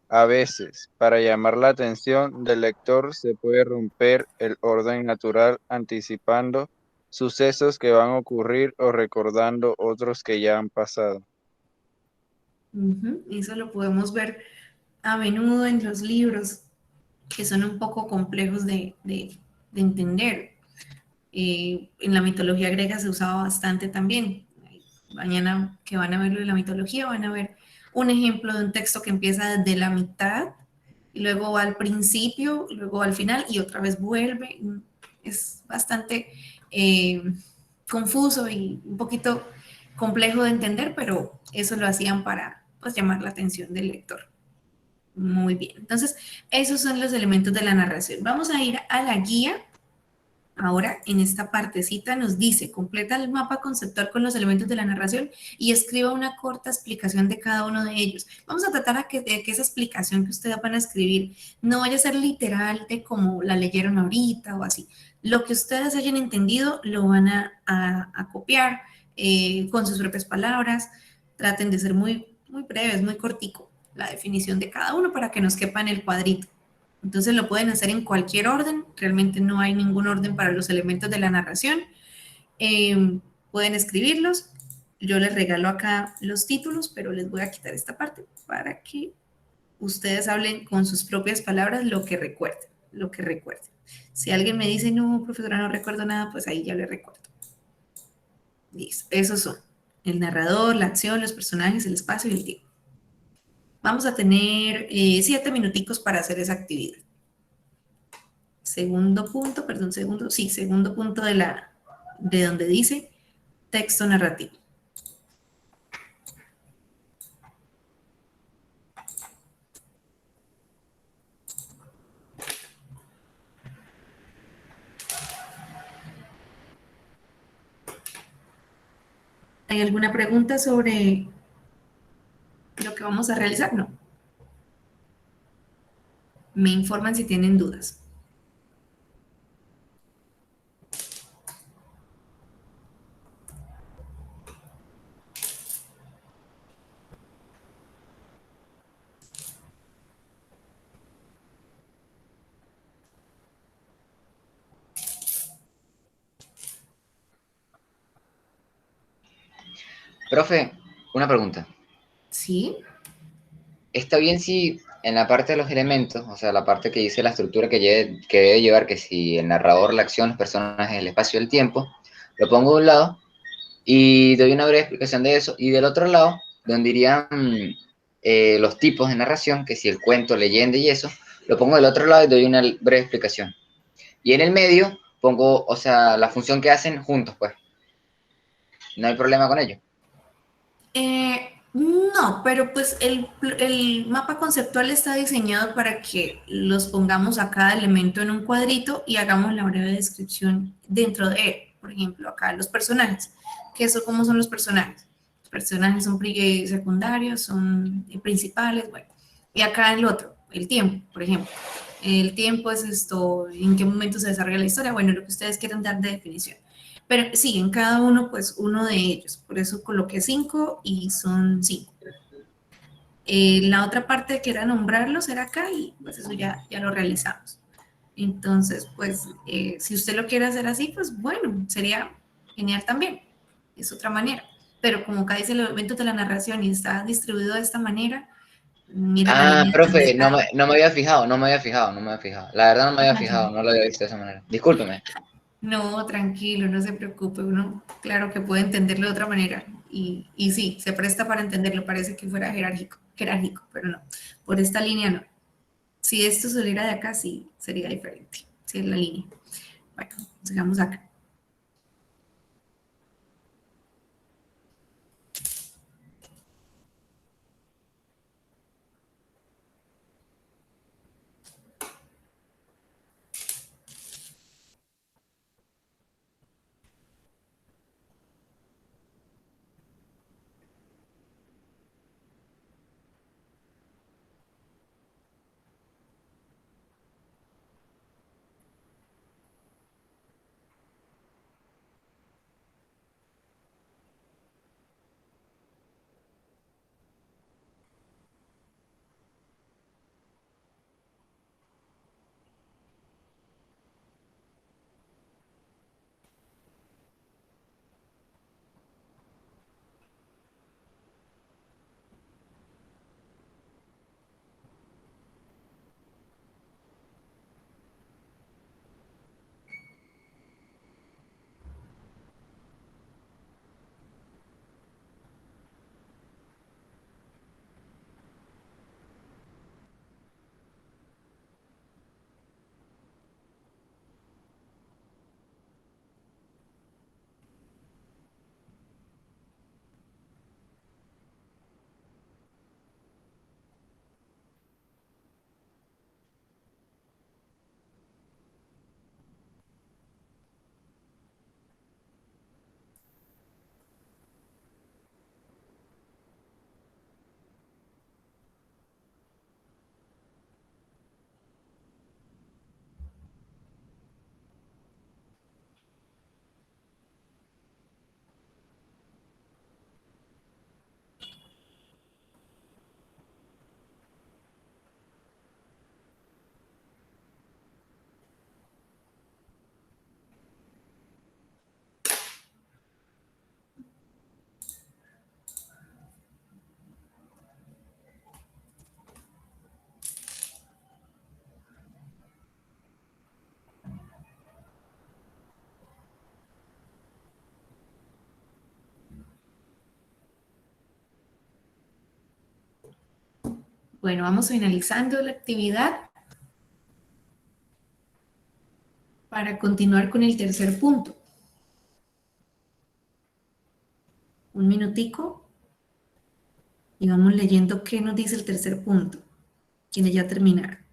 A veces, para llamar la atención del lector, se puede romper el orden natural anticipando sucesos que van a ocurrir o recordando otros que ya han pasado. Eso lo podemos ver a menudo en los libros, que son un poco complejos de entender. En la mitología griega se usaba bastante también. Mañana que van a verlo de la mitología, van a ver un ejemplo de un texto que empieza desde la mitad y luego va al principio, luego va al final y otra vez vuelve. Es bastante confuso y un poquito complejo de entender, pero eso lo hacían para pues, llamar la atención del lector. Muy bien, entonces esos son los elementos de la narración. Vamos a ir a la guía. Ahora, en esta partecita nos dice, completa el mapa conceptual con los elementos de la narración y escriba una corta explicación de cada uno de ellos. Vamos a tratar de que esa explicación que ustedes van a escribir no vaya a ser literal de como la leyeron ahorita o así. Lo que ustedes hayan entendido lo van a copiar con sus propias palabras. Traten de ser muy breves, muy cortico la definición de cada uno para que nos quepa en el cuadrito. Entonces lo pueden hacer en cualquier orden, realmente no hay ningún orden para los elementos de la narración. Pueden escribirlos, yo les regalo acá los títulos, pero les voy a quitar esta parte para que ustedes hablen con sus propias palabras lo que recuerden, Si alguien me dice, no, profesora, no recuerdo nada, pues ahí ya le recuerdo. Listo, esos son. El narrador, la acción, los personajes, el espacio y el tiempo. Vamos a tener 7 minuticos para hacer esa actividad. Segundo punto, perdón, segundo punto de donde dice texto narrativo. ¿Hay alguna pregunta sobre lo que vamos a realizar? No. Me informan si tienen dudas. Profe, una pregunta. ¿Sí? ¿Está bien si en la parte de los elementos, o sea, la parte que dice la estructura que debe llevar, que si el narrador, la acción, los personajes, el espacio y el tiempo, lo pongo de un lado y doy una breve explicación de eso, y del otro lado, donde irían los tipos de narración, que si el cuento, leyenda y eso, lo pongo del otro lado y doy una breve explicación. Y en el medio pongo, o sea, la función que hacen juntos, pues. No hay problema con ello. No, pero pues el mapa conceptual está diseñado para que los pongamos a cada elemento en un cuadrito y hagamos la breve descripción dentro de él. Por ejemplo, acá los personajes. ¿Cómo son los personajes? Los personajes son secundarios, son principales, bueno. Y acá el otro, el tiempo, por ejemplo. El tiempo es esto, en qué momento se desarrolla la historia, bueno, lo que ustedes quieran dar de definición. Pero sí, en cada uno, pues uno de ellos. Por eso coloqué 5 y son 5. La otra parte que era nombrarlos era acá y pues eso ya lo realizamos. Entonces, pues si usted lo quiere hacer así, pues bueno, sería genial también. Es otra manera. Pero como acá dice el evento de la narración y está distribuido de esta manera, mira la línea donde Profe, está. no me había fijado. La verdad no me había fijado, no lo había visto de esa manera. Discúlpeme. No, tranquilo, no se preocupe. Uno, claro que puede entenderlo de otra manera. Y sí, se presta para entenderlo. Parece que fuera jerárquico, pero no. Por esta línea no. Si esto saliera de acá, sí, sería diferente. Si es la línea. Bueno, sigamos acá. Bueno, vamos finalizando la actividad para continuar con el tercer punto. Un minutico y vamos leyendo qué nos dice el tercer punto, quienes ya terminaron.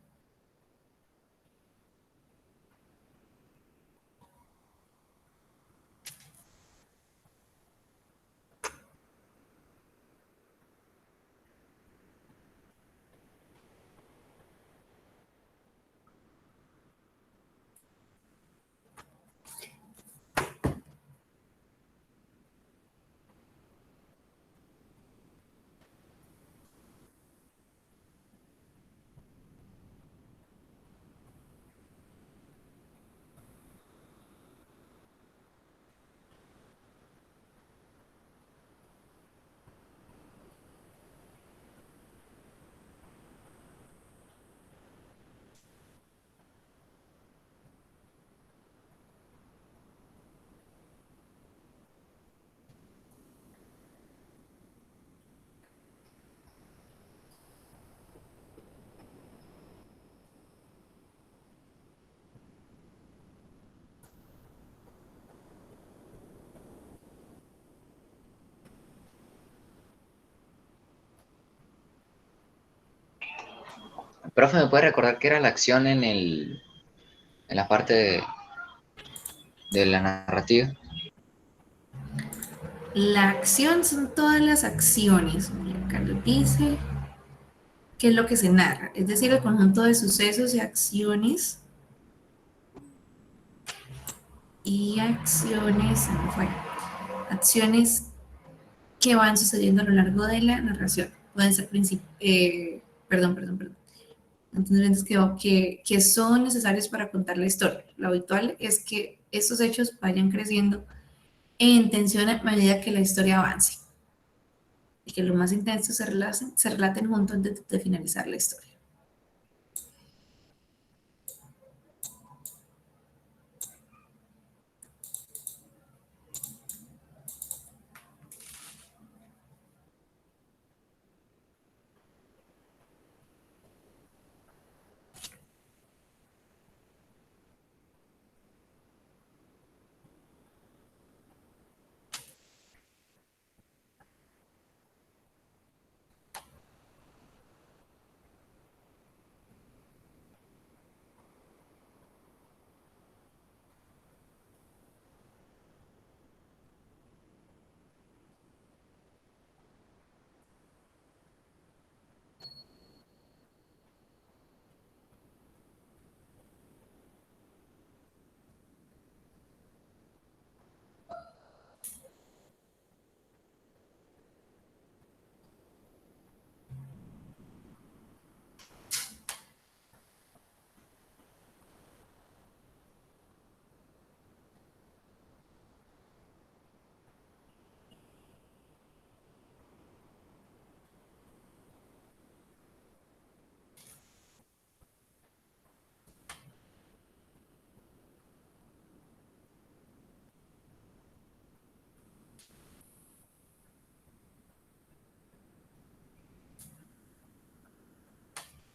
Profe, ¿me puede recordar qué era la acción en la parte de la narrativa? La acción son todas las acciones. Mira, acá lo dice. ¿Qué es lo que se narra? Es decir, el conjunto de sucesos y acciones. Se me fue. Acciones que van sucediendo a lo largo de la narración. Pueden ser antecedentes que son necesarios para contar la historia. Lo habitual es que estos hechos vayan creciendo en tensión a medida que la historia avance y que los más intensos se relaten juntos antes de finalizar la historia.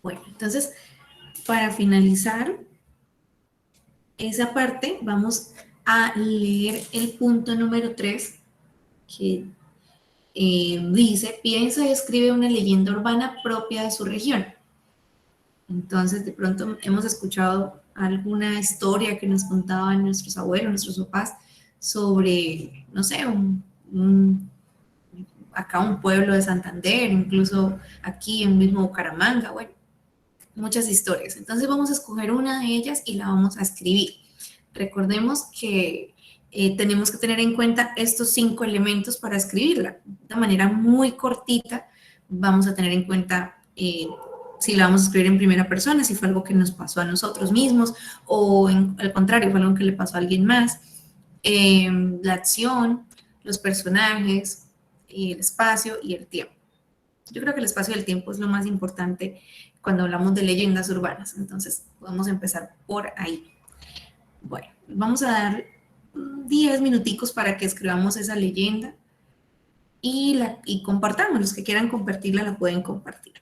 Bueno, entonces, para finalizar esa parte, vamos a leer el punto número 3, que dice, piensa y escribe una leyenda urbana propia de su región. Entonces, de pronto hemos escuchado alguna historia que nos contaban nuestros abuelos, nuestros papás, sobre, no sé, acá un pueblo de Santander, incluso aquí en mismo Bucaramanga, bueno, muchas historias. Entonces vamos a escoger una de ellas y la vamos a escribir. Recordemos que tenemos que tener en cuenta estos 5 elementos para escribirla. De una manera muy cortita vamos a tener en cuenta si la vamos a escribir en primera persona, si fue algo que nos pasó a nosotros mismos o al contrario, fue algo que le pasó a alguien más. La acción, los personajes, el espacio y el tiempo. Yo creo que el espacio y el tiempo es lo más importante cuando hablamos de leyendas urbanas. Entonces, podemos empezar por ahí. Bueno, vamos a dar 10 minuticos para que escribamos esa leyenda y compartamos. Los que quieran compartirla la pueden compartir.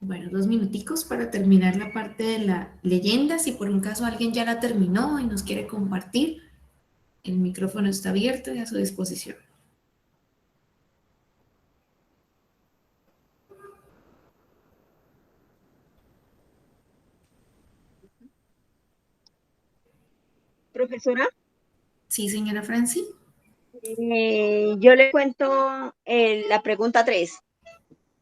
Bueno, 2 minuticos para terminar la parte de la leyenda. Si por un caso alguien ya la terminó y nos quiere compartir, el micrófono está abierto y a su disposición. Profesora, Sí, señora Franci. yo le cuento la pregunta 3.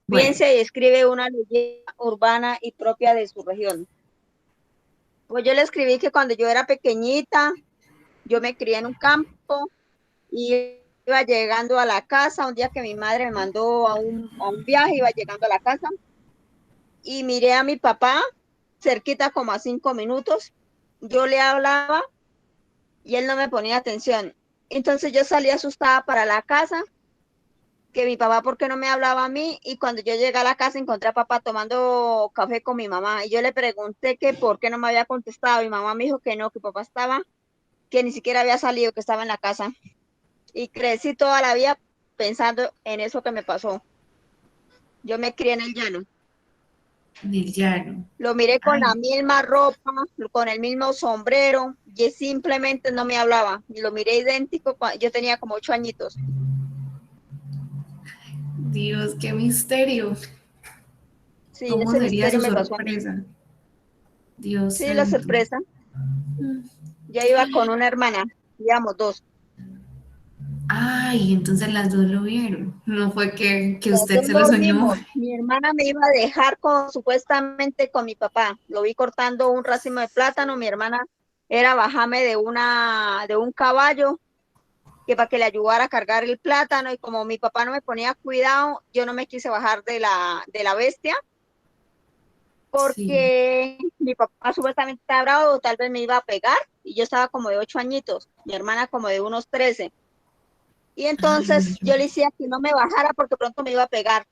Bueno, Piense y escribe una leyenda urbana y propia de su región. Pues yo le escribí que cuando yo era pequeñita, yo me crié en un campo y iba llegando a la casa, un día que mi madre me mandó a un viaje, iba llegando a la casa y miré a mi papá cerquita como a 5 minutos. Yo le hablaba y él no me ponía atención. Entonces yo salí asustada para la casa, que mi papá, ¿por qué no me hablaba a mí? Y cuando yo llegué a la casa encontré a papá tomando café con mi mamá y yo le pregunté que por qué no me había contestado. Mi mamá me dijo que no, que papá estaba, que ni siquiera había salido, que estaba en la casa. Y crecí toda la vida pensando en eso que me pasó. Yo me crié en el llano. en el llano. Lo miré con Ay, la misma ropa, con el mismo sombrero, y simplemente no me hablaba. Y lo miré idéntico, yo tenía como 8 añitos. Dios, qué misterio. Sí, ¿Cómo ese sería misterio su me pasó a mí. sorpresa? Dios Sí, la santo. sorpresa. Mm. Ya iba con una hermana, íbamos 2. Ay, entonces las dos lo vieron. No fue que Las usted 2 se lo lo soñó. vimos. Mi hermana me iba a dejar supuestamente con mi papá. Lo vi cortando un racimo de plátano. Mi hermana era bajarme de un caballo que para que le ayudara a cargar el plátano, y como mi papá no me ponía cuidado, yo no me quise bajar de la bestia Sí. porque mi papá supuestamente estaba bravo, o tal vez me iba a pegar, y yo estaba como de 8 añitos, mi hermana como de unos 13. Y Ay, entonces yo le decía que no me bajara porque pronto me iba a pegar.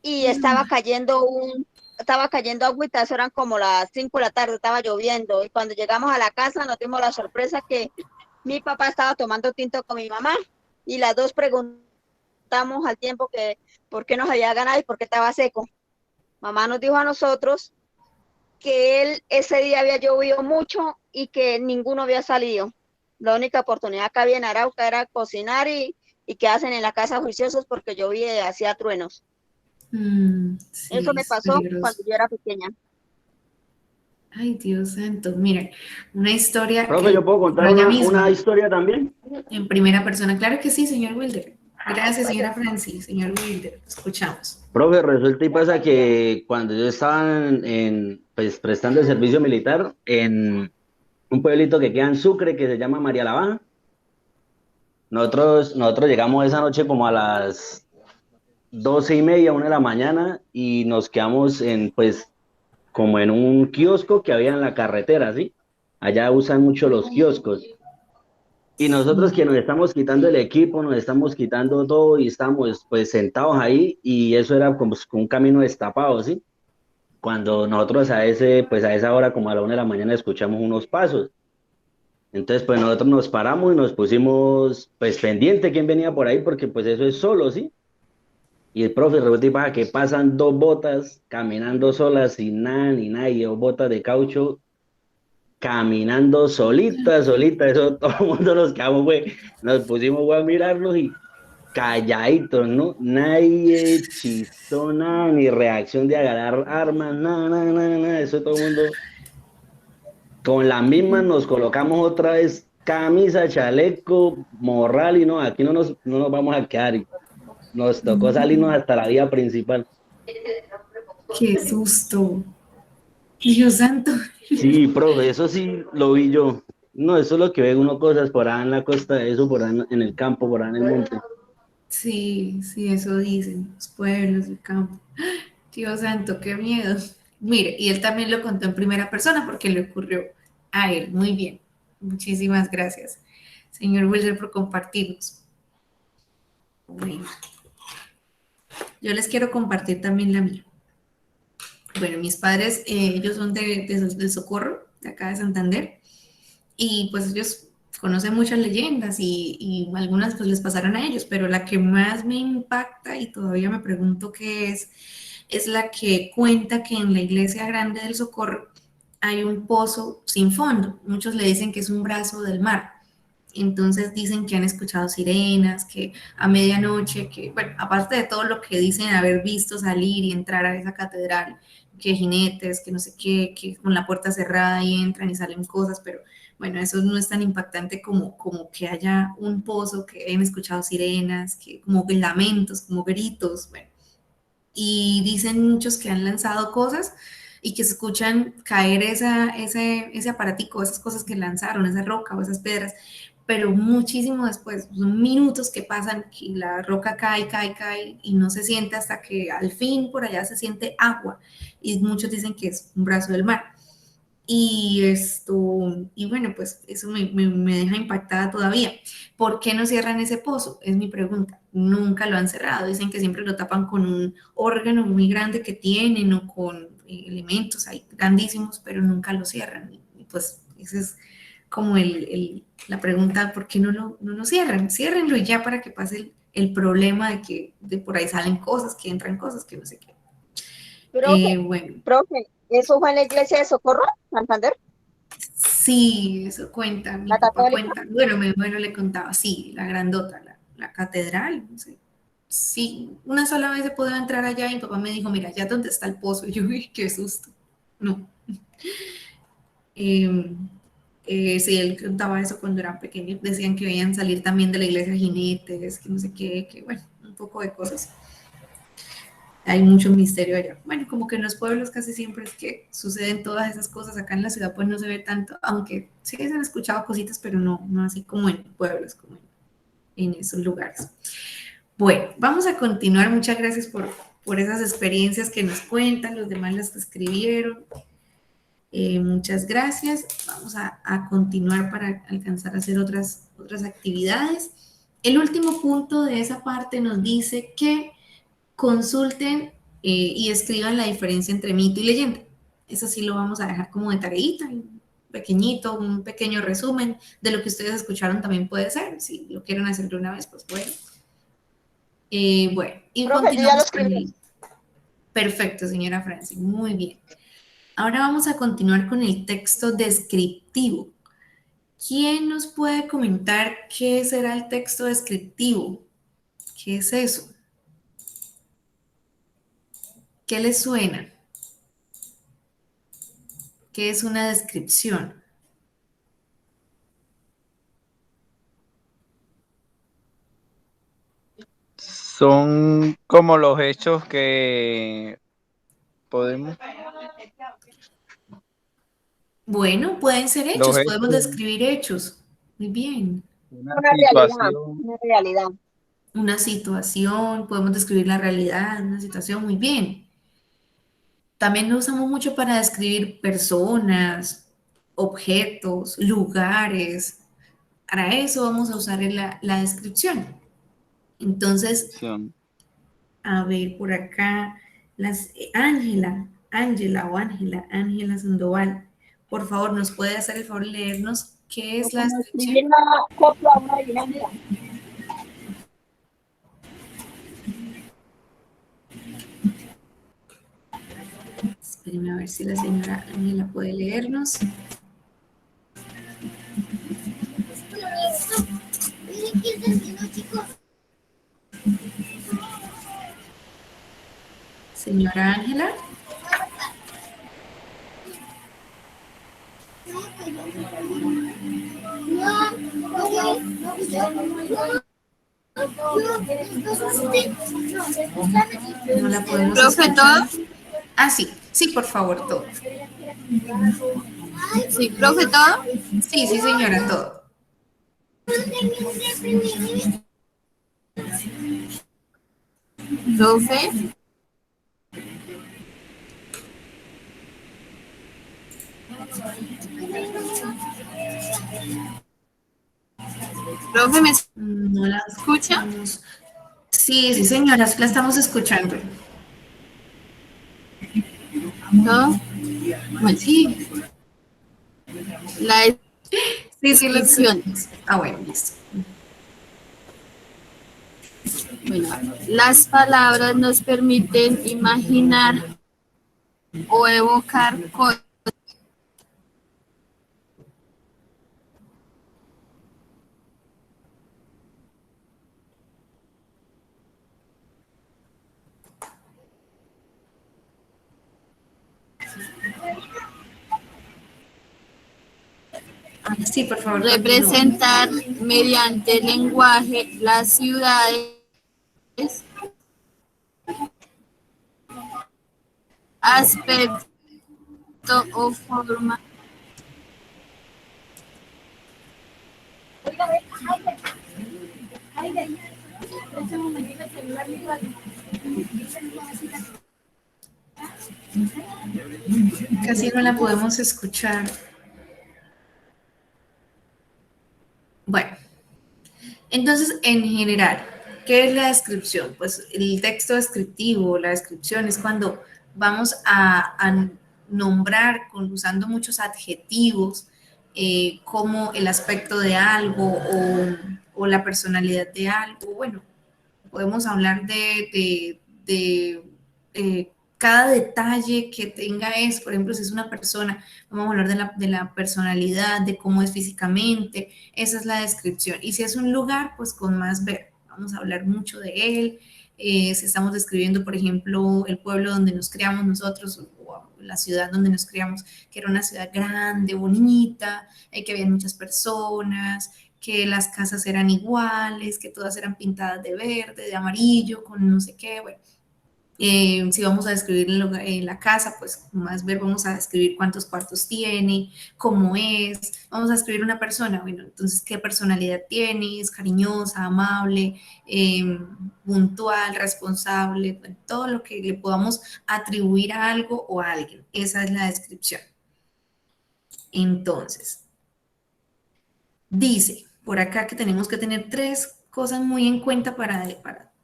Y estaba cayendo agüita, eso eran como las 5 de la tarde, estaba lloviendo. Y cuando llegamos a la casa nos dimos la sorpresa que mi papá estaba tomando tinto con mi mamá. Y las dos preguntamos al tiempo que por qué nos había ganado y por qué estaba seco. Mamá nos dijo a nosotros que él ese día había llovido mucho y que ninguno había salido. La única oportunidad que había en Arauca era cocinar y que hacen en la casa juiciosos porque llovía y hacía truenos. Sí, Eso me es pasó peligroso. cuando yo era pequeña. Ay, Dios santo. Miren, una historia Profe, que ¿yo puedo contar ocurrió allá una mismo, historia también? en primera persona. Claro que sí, señor Wilder. Gracias, señora Francis. Señor Wilder, escuchamos. Profe, resulta y pasa que cuando yo estaba pues, prestando el servicio militar en un pueblito que queda en Sucre, que se llama María la Baja, nosotros llegamos esa noche como a las 12:30, 1 de la mañana, y nos quedamos pues, como en un kiosco que había en la carretera, ¿sí? Allá usan mucho los kioscos. Y nosotros que nos estamos quitando el equipo, nos estamos quitando todo y estamos pues sentados ahí, y eso era como un camino destapado, ¿sí? Cuando nosotros pues a esa hora, como a la 1 de la mañana, escuchamos unos pasos. Entonces, pues nosotros nos paramos y nos pusimos pues pendiente quién venía por ahí, porque pues eso es solo, ¿sí? Y el profe resulta y pasa que pasan 2 botas caminando solas sin nada ni nada, y 2 botas de caucho caminando solitas, solitas. Eso todo el mundo nos quedamos, güey, nos pusimos, güey, a mirarlos y calladitos, ¿no? Nadie chistó nada, ni reacción de agarrar armas, nada, nada, nada, nada. Eso todo el mundo con la misma nos colocamos otra vez camisa, chaleco, morral, y no, aquí no nos vamos a quedar. Y nos tocó salirnos hasta la vía principal. Qué susto. Dios santo. Sí, profe, eso sí lo vi yo. No, eso es lo que ve uno, cosas por ahí en la costa, eso por ahí en el campo, por ahí en el monte. Sí, sí, eso dicen los pueblos, el campo. Dios santo, qué miedo. Mire, y él también lo contó en primera persona porque le ocurrió a él. Muy bien. Muchísimas gracias, señor Wilder, por compartirnos. Bueno, yo les quiero compartir también la mía. Bueno, mis padres, ellos son de Socorro, de acá de Santander, y pues ellos conocen muchas leyendas y algunas pues les pasaron a ellos, pero la que más me impacta y todavía me pregunto qué es la que cuenta que en la iglesia grande del Socorro hay un pozo sin fondo. Muchos le dicen que es un brazo del mar. Entonces dicen que han escuchado sirenas, que a medianoche, que, bueno, aparte de todo lo que dicen haber visto salir y entrar a esa catedral, que jinetes, que no sé qué, que con la puerta cerrada y entran y salen cosas, pero bueno, eso no es tan impactante como que haya un pozo, que hayan escuchado sirenas, que como lamentos, como gritos, bueno. Y dicen muchos que han lanzado cosas y que se escuchan caer ese aparatico, esas cosas que lanzaron, esa roca o esas piedras, pero muchísimo después, son minutos que pasan y la roca cae y no se siente hasta que al fin por allá se siente agua y muchos dicen que es un brazo del mar. Y bueno, pues eso me deja impactada todavía. ¿Por qué no cierran ese pozo? Es mi pregunta. Nunca lo han cerrado. Dicen que siempre lo tapan con un órgano muy grande que tienen o con elementos ahí grandísimos, pero nunca lo cierran. Y pues esa es como la pregunta, ¿por qué no lo cierran? Ciérrenlo y ya para que pase el problema de que de por ahí salen cosas, que entran cosas, que no sé qué. Bueno. Profe, ¿eso fue en la iglesia de Socorro, Santander? Sí, eso cuenta, mi ¿La papá católica? cuenta, bueno, mi abuelo le contaba, sí, la grandota, la catedral, no sé. Sí, una sola vez he podido entrar allá y mi papá me dijo, mira, allá donde está el pozo, y yo, uy, qué susto, no. Sí, él contaba eso cuando era pequeño, decían que veían salir también de la iglesia jinetes, que no sé qué, que bueno, un poco de cosas. Hay mucho misterio allá. Bueno, como que en los pueblos casi siempre es que suceden todas esas cosas. Acá en la ciudad pues no se ve tanto, aunque sí se han escuchado cositas, pero no así como en pueblos, como en esos lugares. Bueno, vamos a continuar. Muchas gracias por esas experiencias que nos cuentan, los demás las que escribieron. Muchas gracias. Vamos a continuar para alcanzar a hacer otras actividades. El último punto de esa parte nos dice que consulten y escriban la diferencia entre mito y leyenda. Eso sí lo vamos a dejar como de tareita, pequeñito, un pequeño resumen de lo que ustedes escucharon también puede ser. Si lo quieren hacer de una vez, pues bueno. Bueno, y Profe, continuamos yo ya lo con escribí. Perfecto, señora Francis, muy bien. Ahora vamos a continuar con el texto descriptivo. ¿Quién nos puede comentar qué será el texto descriptivo? ¿Qué es eso? ¿Qué les suena? ¿Qué es una descripción? Son como los hechos que podemos... Bueno, pueden ser Los hechos, hechos, podemos describir hechos. Muy bien. una Una realidad, situación. una realidad. Una situación, podemos describir la realidad, una situación, muy bien. También lo usamos mucho para describir personas, objetos, lugares. Para eso vamos a usar la descripción. Entonces, a ver, por acá, Ángela Sandoval, por favor, ¿nos puede hacer el favor de leernos qué es la descripción? Escribir una copla a una adivinanza. Espérenme a ver si la señora Ángela puede leernos. Señora Ángela. No la podemos escuchar. Ah, sí, sí, por favor, todo. Sí, profe, ¿todo? Sí, sí, señora, todo. Profe. Profe, ¿me no la escucha? Sí, sí, señora, la estamos escuchando. ¿No? Bueno, sí. Sí, sí, lo Descripciones. bueno, listo. Bueno, las palabras nos permiten imaginar o evocar cosas. Sí, por favor. Representar mediante el lenguaje las ciudades, aspecto o forma. Casi no la podemos escuchar. Bueno, entonces en general, ¿qué es la descripción? Pues el texto descriptivo, la descripción es cuando vamos a nombrar usando muchos adjetivos como el aspecto de algo o la personalidad de algo. Bueno, podemos hablar de cada detalle que tenga eso. Por ejemplo, si es una persona, vamos a hablar de la personalidad, de cómo es físicamente, esa es la descripción. Y si es un lugar, pues con más ver, vamos a hablar mucho de él. Si estamos describiendo, por ejemplo, el pueblo donde nos criamos nosotros, o la ciudad donde nos criamos, que era una ciudad grande, bonita, que había muchas personas, que las casas eran iguales, que todas eran pintadas de verde, de amarillo, con no sé qué, bueno. Si vamos a describir la casa, pues más ver, vamos a describir cuántos cuartos tiene, cómo es, vamos a describir una persona, bueno, entonces qué personalidad tiene, es cariñosa, amable, puntual, responsable, bueno, todo lo que le podamos atribuir a algo o a alguien, esa es la descripción. Entonces, dice por acá que tenemos que tener 3 cosas muy en cuenta para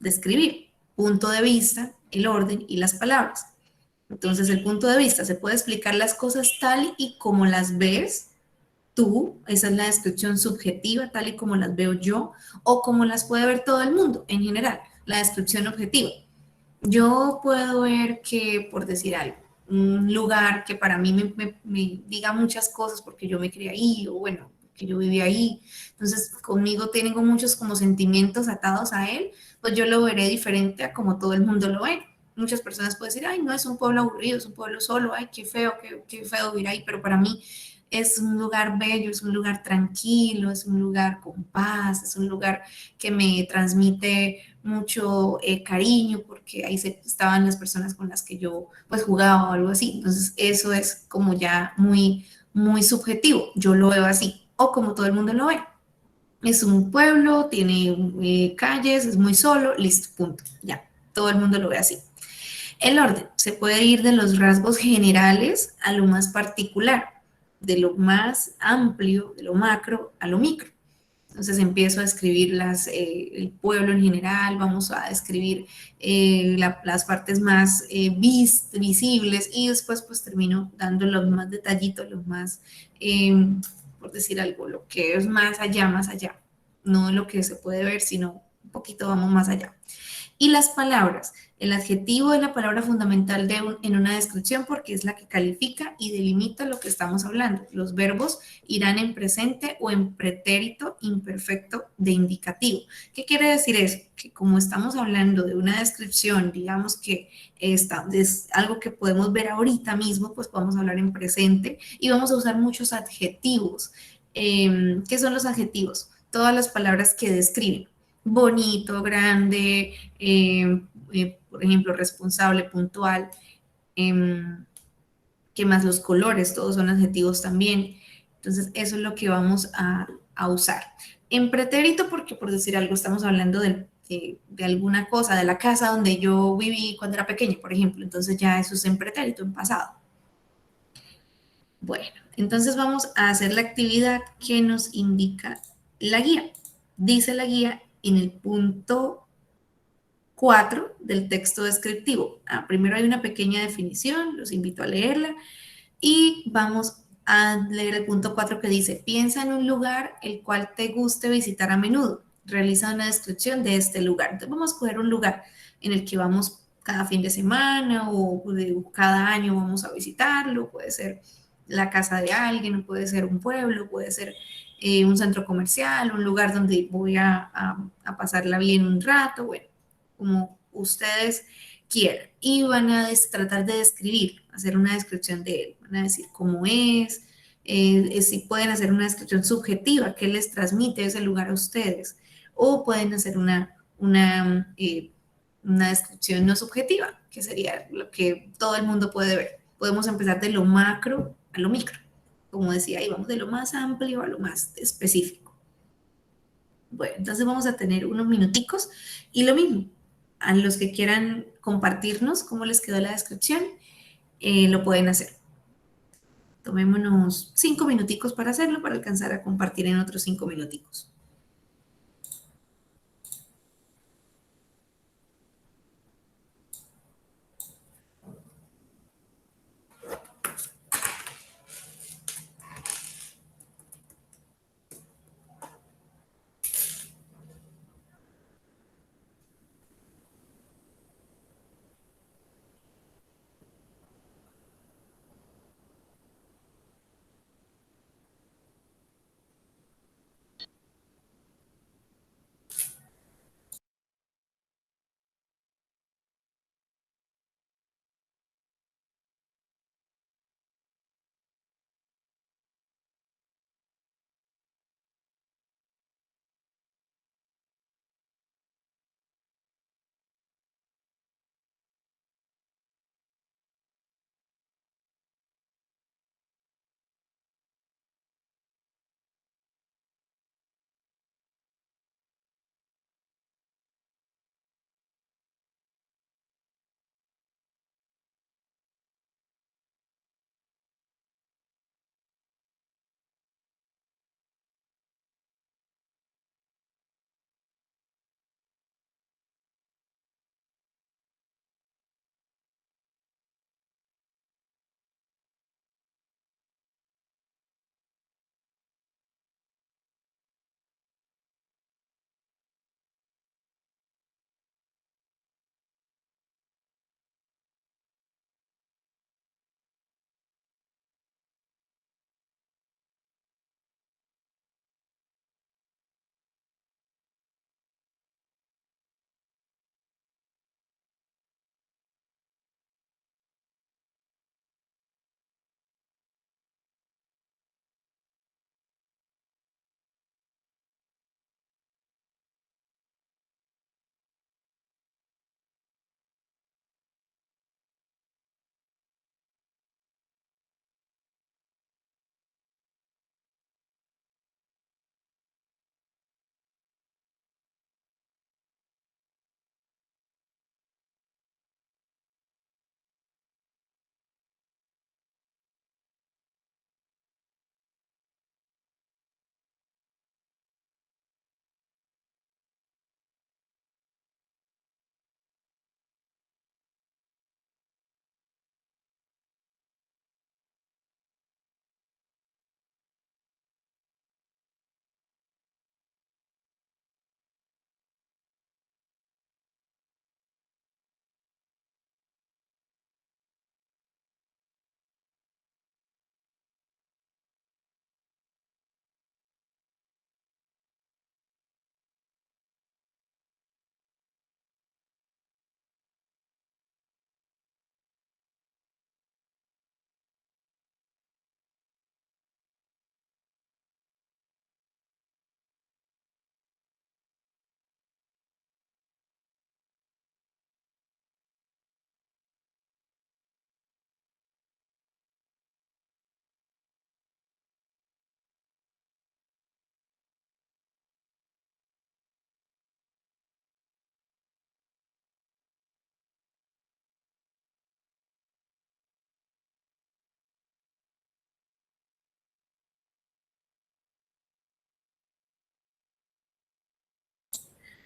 describir: punto de vista, el orden y las palabras. Entonces, el punto de vista, se puede explicar las cosas tal y como las ves tú, esa es la descripción subjetiva, tal y como las veo yo, o como las puede ver todo el mundo en general, la descripción objetiva. Yo puedo ver que, por decir algo, un lugar que para mí me diga muchas cosas porque yo me crié ahí, o bueno, que yo viví ahí, entonces conmigo tengo muchos como sentimientos atados a él, pues yo lo veré diferente a como todo el mundo lo ve. Muchas personas pueden decir, ay, no, es un pueblo aburrido, es un pueblo solo, ay, qué feo vivir ahí, pero para mí es un lugar bello, es un lugar tranquilo, es un lugar con paz, es un lugar que me transmite mucho cariño porque ahí estaban las personas con las que yo pues jugaba o algo así. Entonces eso es como ya muy, muy subjetivo, yo lo veo así, o como todo el mundo lo ve. Es un pueblo, tiene calles, es muy solo, listo, punto, ya, todo el mundo lo ve así. El orden se puede ir de los rasgos generales a lo más particular, de lo más amplio, de lo macro a lo micro. Entonces empiezo a describir el pueblo en general, vamos a describir las partes más visibles y después pues termino dando los más detallitos, los más, por decir algo, lo que es más allá, no lo que se puede ver, sino un poquito vamos más allá. Y las palabras. El adjetivo es la palabra fundamental en una descripción porque es la que califica y delimita lo que estamos hablando. Los verbos irán en presente o en pretérito imperfecto de indicativo. ¿Qué quiere decir eso? Que como estamos hablando de una descripción, digamos que es algo que podemos ver ahorita mismo, pues podemos hablar en presente y vamos a usar muchos adjetivos. ¿Qué son los adjetivos? Todas las palabras que describen. Bonito, grande, por ejemplo, responsable, puntual. ¿Qué más? Los colores, todos son adjetivos también. Entonces, eso es lo que vamos a usar. En pretérito, porque por decir algo, estamos hablando de alguna cosa, de la casa donde yo viví cuando era pequeña, por ejemplo. Entonces, ya eso es en pretérito, en pasado. Bueno, entonces vamos a hacer la actividad que nos indica la guía. Dice la guía en el punto 4 del texto descriptivo. Primero hay una pequeña definición, los invito a leerla y vamos a leer el punto 4 que dice, piensa en un lugar el cual te guste visitar a menudo. Realiza una descripción de este lugar. Entonces vamos a escoger un lugar en el que vamos cada fin de semana o cada año vamos a visitarlo. Puede ser la casa de alguien, puede ser un pueblo, puede ser un centro comercial, un lugar donde voy a pasarla bien un rato, bueno, como ustedes quieran. Y van a tratar de describir, hacer una descripción de él, van a decir cómo es, si pueden hacer una descripción subjetiva, qué les transmite ese lugar a ustedes, o pueden hacer una descripción no subjetiva, que sería lo que todo el mundo puede ver. Podemos empezar de lo macro a lo micro. Como decía, ahí vamos de lo más amplio a lo más específico. Bueno, entonces vamos a tener unos minuticos y lo mismo, a los que quieran compartirnos cómo les quedó la descripción, lo pueden hacer. Tomémonos 5 minuticos para hacerlo, para alcanzar a compartir en otros 5 minuticos.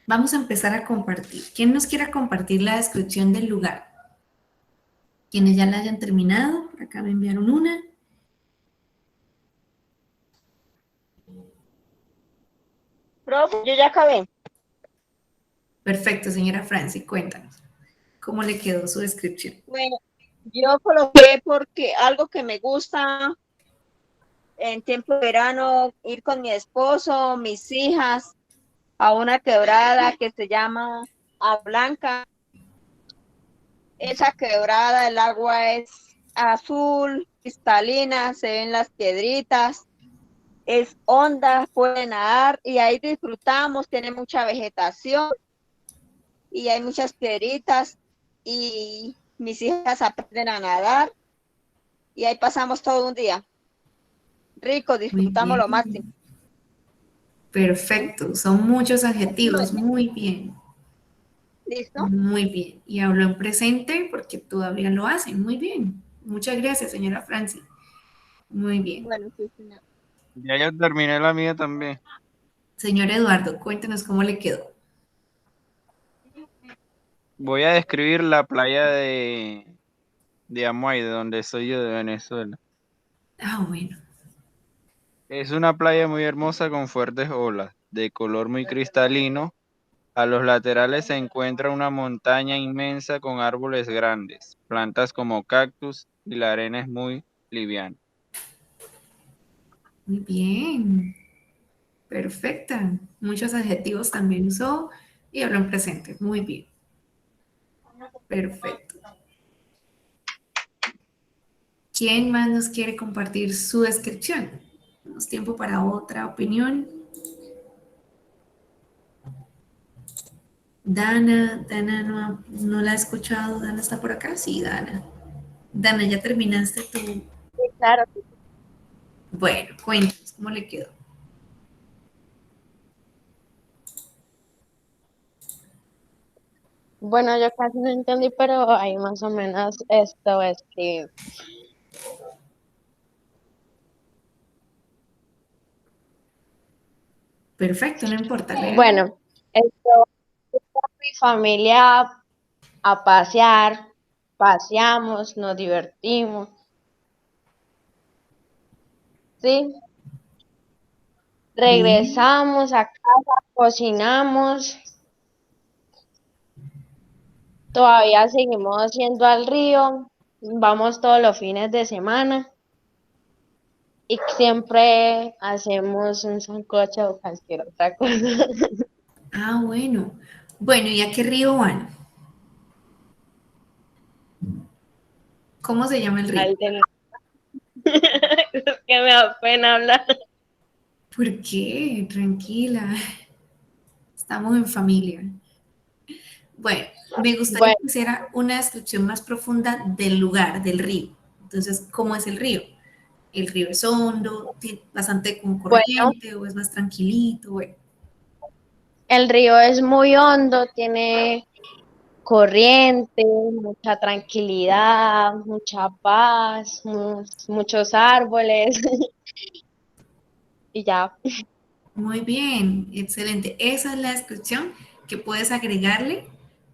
Vamos a empezar a compartir. ¿Quién nos quiera compartir la descripción del lugar? Quienes ya la hayan terminado, por acá me enviaron una. Profe, yo ya acabé. Perfecto, señora Franci, cuéntanos. ¿Cómo le quedó su descripción? Bueno, yo coloqué porque algo que me gusta en tiempo de verano, ir con mi esposo, mis hijas, a una quebrada que se llama A Blanca. Esa quebrada, el agua es azul, cristalina, se ven las piedritas, es honda, pueden nadar y ahí disfrutamos, tiene mucha vegetación y hay muchas piedritas y mis hijas aprenden a nadar y ahí pasamos todo un día. Rico, disfrutamos lo máximo. Perfecto, son muchos adjetivos, muy bien. ¿Listo? Muy bien. Y habló en presente porque todavía lo hacen, muy bien. Muchas gracias, señora Franci. Muy bien. Bueno, sí, señor. Ya yo terminé la mía también. Señor Eduardo, cuéntenos cómo le quedó. Voy a describir la playa de Amuay, de donde soy yo, de Venezuela. Ah, bueno. Es una playa muy hermosa con fuertes olas, de color muy cristalino. A los laterales se encuentra una montaña inmensa con árboles grandes, plantas como cactus y la arena es muy liviana. Muy bien. Perfecta. Muchos adjetivos también usó y habló en presente. Muy bien. Perfecto. ¿Quién más nos quiere compartir su descripción? Tenemos tiempo para otra opinión. Dana no la he escuchado. Dana está por acá. Sí, Dana. Dana, ¿ya terminaste tu...? Sí, claro. Bueno, cuéntanos, ¿cómo le quedó? Bueno, yo casi no entendí, pero ahí más o menos esto escribí. Perfecto, no importa. Léalo. Bueno, esto fui con mi familia a pasear, paseamos, nos divertimos, ¿sí? Regresamos a casa, cocinamos, todavía seguimos yendo al río, vamos todos los fines de semana y siempre hacemos un sancocho o cualquier otra cosa. Ah, bueno. Bueno, ¿y a qué río van? ¿Cómo se llama el río? Ahí tengo. Es que me da pena hablar. ¿Por qué? Tranquila. Estamos en familia. Bueno, me gustaría que hiciera una descripción más profunda del lugar, del río. Entonces, ¿cómo es el río? ¿El río es hondo, bastante con corriente o es más tranquilito? Bueno, El río es muy hondo, tiene corriente, mucha tranquilidad, mucha paz, muchos árboles y ya. muy bien, excelente. Esa es la descripción que puedes agregarle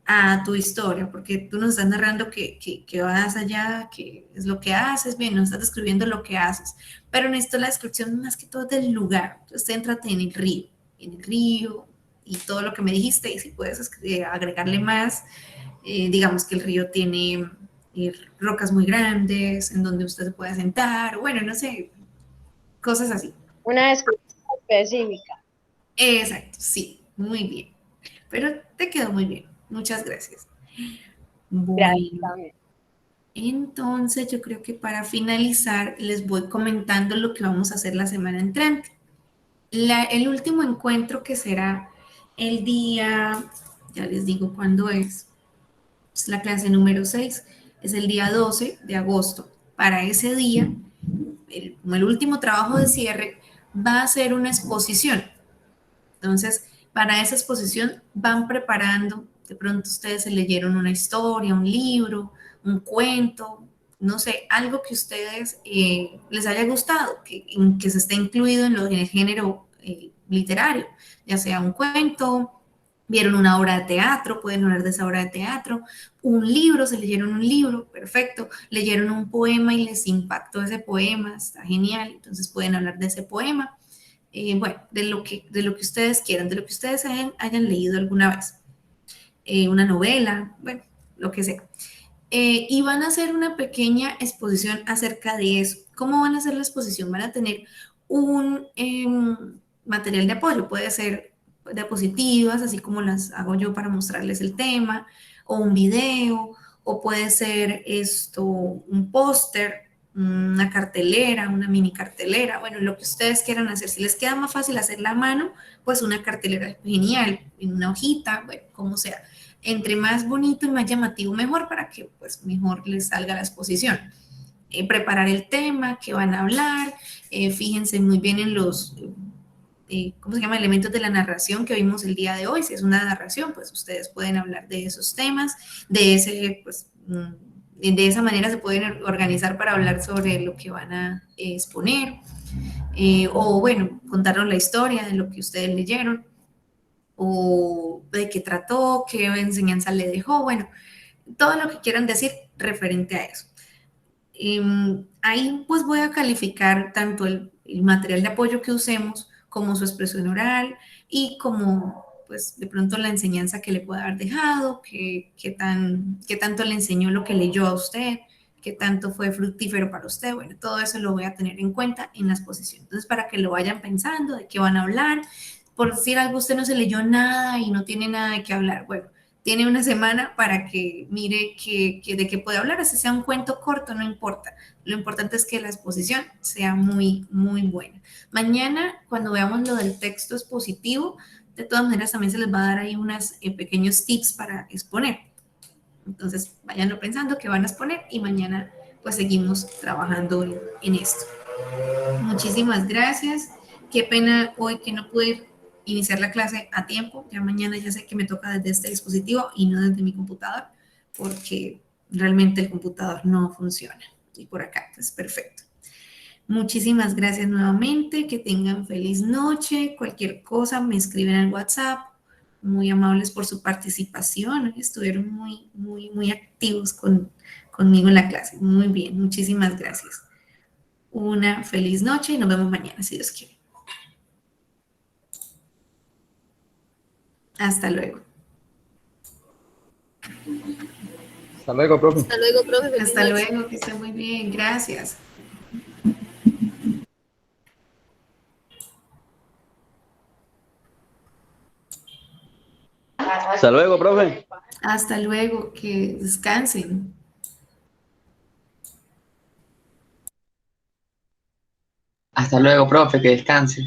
a tu historia, porque tú nos estás narrando que vas allá, que es lo que haces, bien, nos estás describiendo lo que haces, pero necesito la descripción más que todo del lugar. Entonces, céntrate en el río y todo lo que me dijiste, y si puedes agregarle más, digamos que el río tiene rocas muy grandes en donde usted se puede sentar, bueno, no sé, cosas así. Una descripción específica. Exacto, sí, muy bien. Pero te quedó muy bien. Muchas gracias. Bueno, entonces yo creo que para finalizar les voy comentando lo que vamos a hacer la semana entrante. El último encuentro que será el día, ya les digo cuándo es la clase número 6, es el día 12 de agosto. Para ese día, como el último trabajo de cierre, va a ser una exposición. Entonces, para esa exposición van preparando, de pronto ustedes se leyeron una historia, un libro, un cuento, no sé, algo que a ustedes les haya gustado, que se esté incluido en el género literario, ya sea un cuento, vieron una obra de teatro, pueden hablar de esa obra de teatro, un libro, se leyeron un libro, perfecto, leyeron un poema y les impactó ese poema, está genial, entonces pueden hablar de ese poema. bueno, de lo que ustedes quieran, de lo que ustedes hayan leído alguna vez, una novela, bueno, lo que sea. Y van a hacer una pequeña exposición acerca de eso. ¿Cómo van a hacer la exposición? Van a tener un material de apoyo, puede ser diapositivas, así como las hago yo para mostrarles el tema, o un video, o puede ser un póster, una cartelera, una mini cartelera, bueno, lo que ustedes quieran hacer. Si les queda más fácil hacerla a mano, pues una cartelera es genial, en una hojita, bueno, como sea. Entre más bonito y más llamativo, mejor, para que pues mejor les salga la exposición. Preparar el tema que van a hablar, fíjense muy bien en los, ¿cómo se llama? Elementos de la narración que vimos el día de hoy. Si es una narración, pues ustedes pueden hablar de esos temas, de esa manera se pueden organizar para hablar sobre lo que van a exponer, o bueno, contarnos la historia de lo que ustedes leyeron, o de qué trató, qué enseñanza le dejó, bueno, todo lo que quieran decir referente a eso. Ahí pues voy a calificar tanto el material de apoyo que usemos, como su expresión oral, y como pues de pronto la enseñanza que le pueda haber dejado, qué tanto le enseñó lo que leyó a usted, qué tanto fue fructífero para usted. Bueno, todo eso lo voy a tener en cuenta en la exposición. Entonces, para que lo vayan pensando, de qué van a hablar. Por decir algo, usted no se leyó nada y no tiene nada de qué hablar. Bueno, tiene una semana para que mire de qué puede hablar, así sea un cuento corto, no importa. Lo importante es que la exposición sea muy, muy buena. Mañana, cuando veamos lo del texto expositivo, de todas maneras también se les va a dar ahí unos pequeños tips para exponer. Entonces, váyanlo pensando que van a exponer y mañana pues seguimos trabajando en esto. Muchísimas gracias. Qué pena hoy que no pude iniciar la clase a tiempo. Ya mañana ya sé que me toca desde este dispositivo y no desde mi computador, porque realmente el computador no funciona. Y por acá, pues perfecto. Muchísimas gracias nuevamente. Que tengan feliz noche. Cualquier cosa me escriben al WhatsApp. Muy amables por su participación. Estuvieron muy, muy, muy activos conmigo en la clase. Muy bien. Muchísimas gracias. Una feliz noche y nos vemos mañana, si Dios quiere. Hasta luego. Hasta luego, profe. Hasta luego, profe. Hasta luego, que esté muy bien. Gracias. Hasta luego, profe. Hasta luego, que descansen. Hasta luego, profe, que descanse.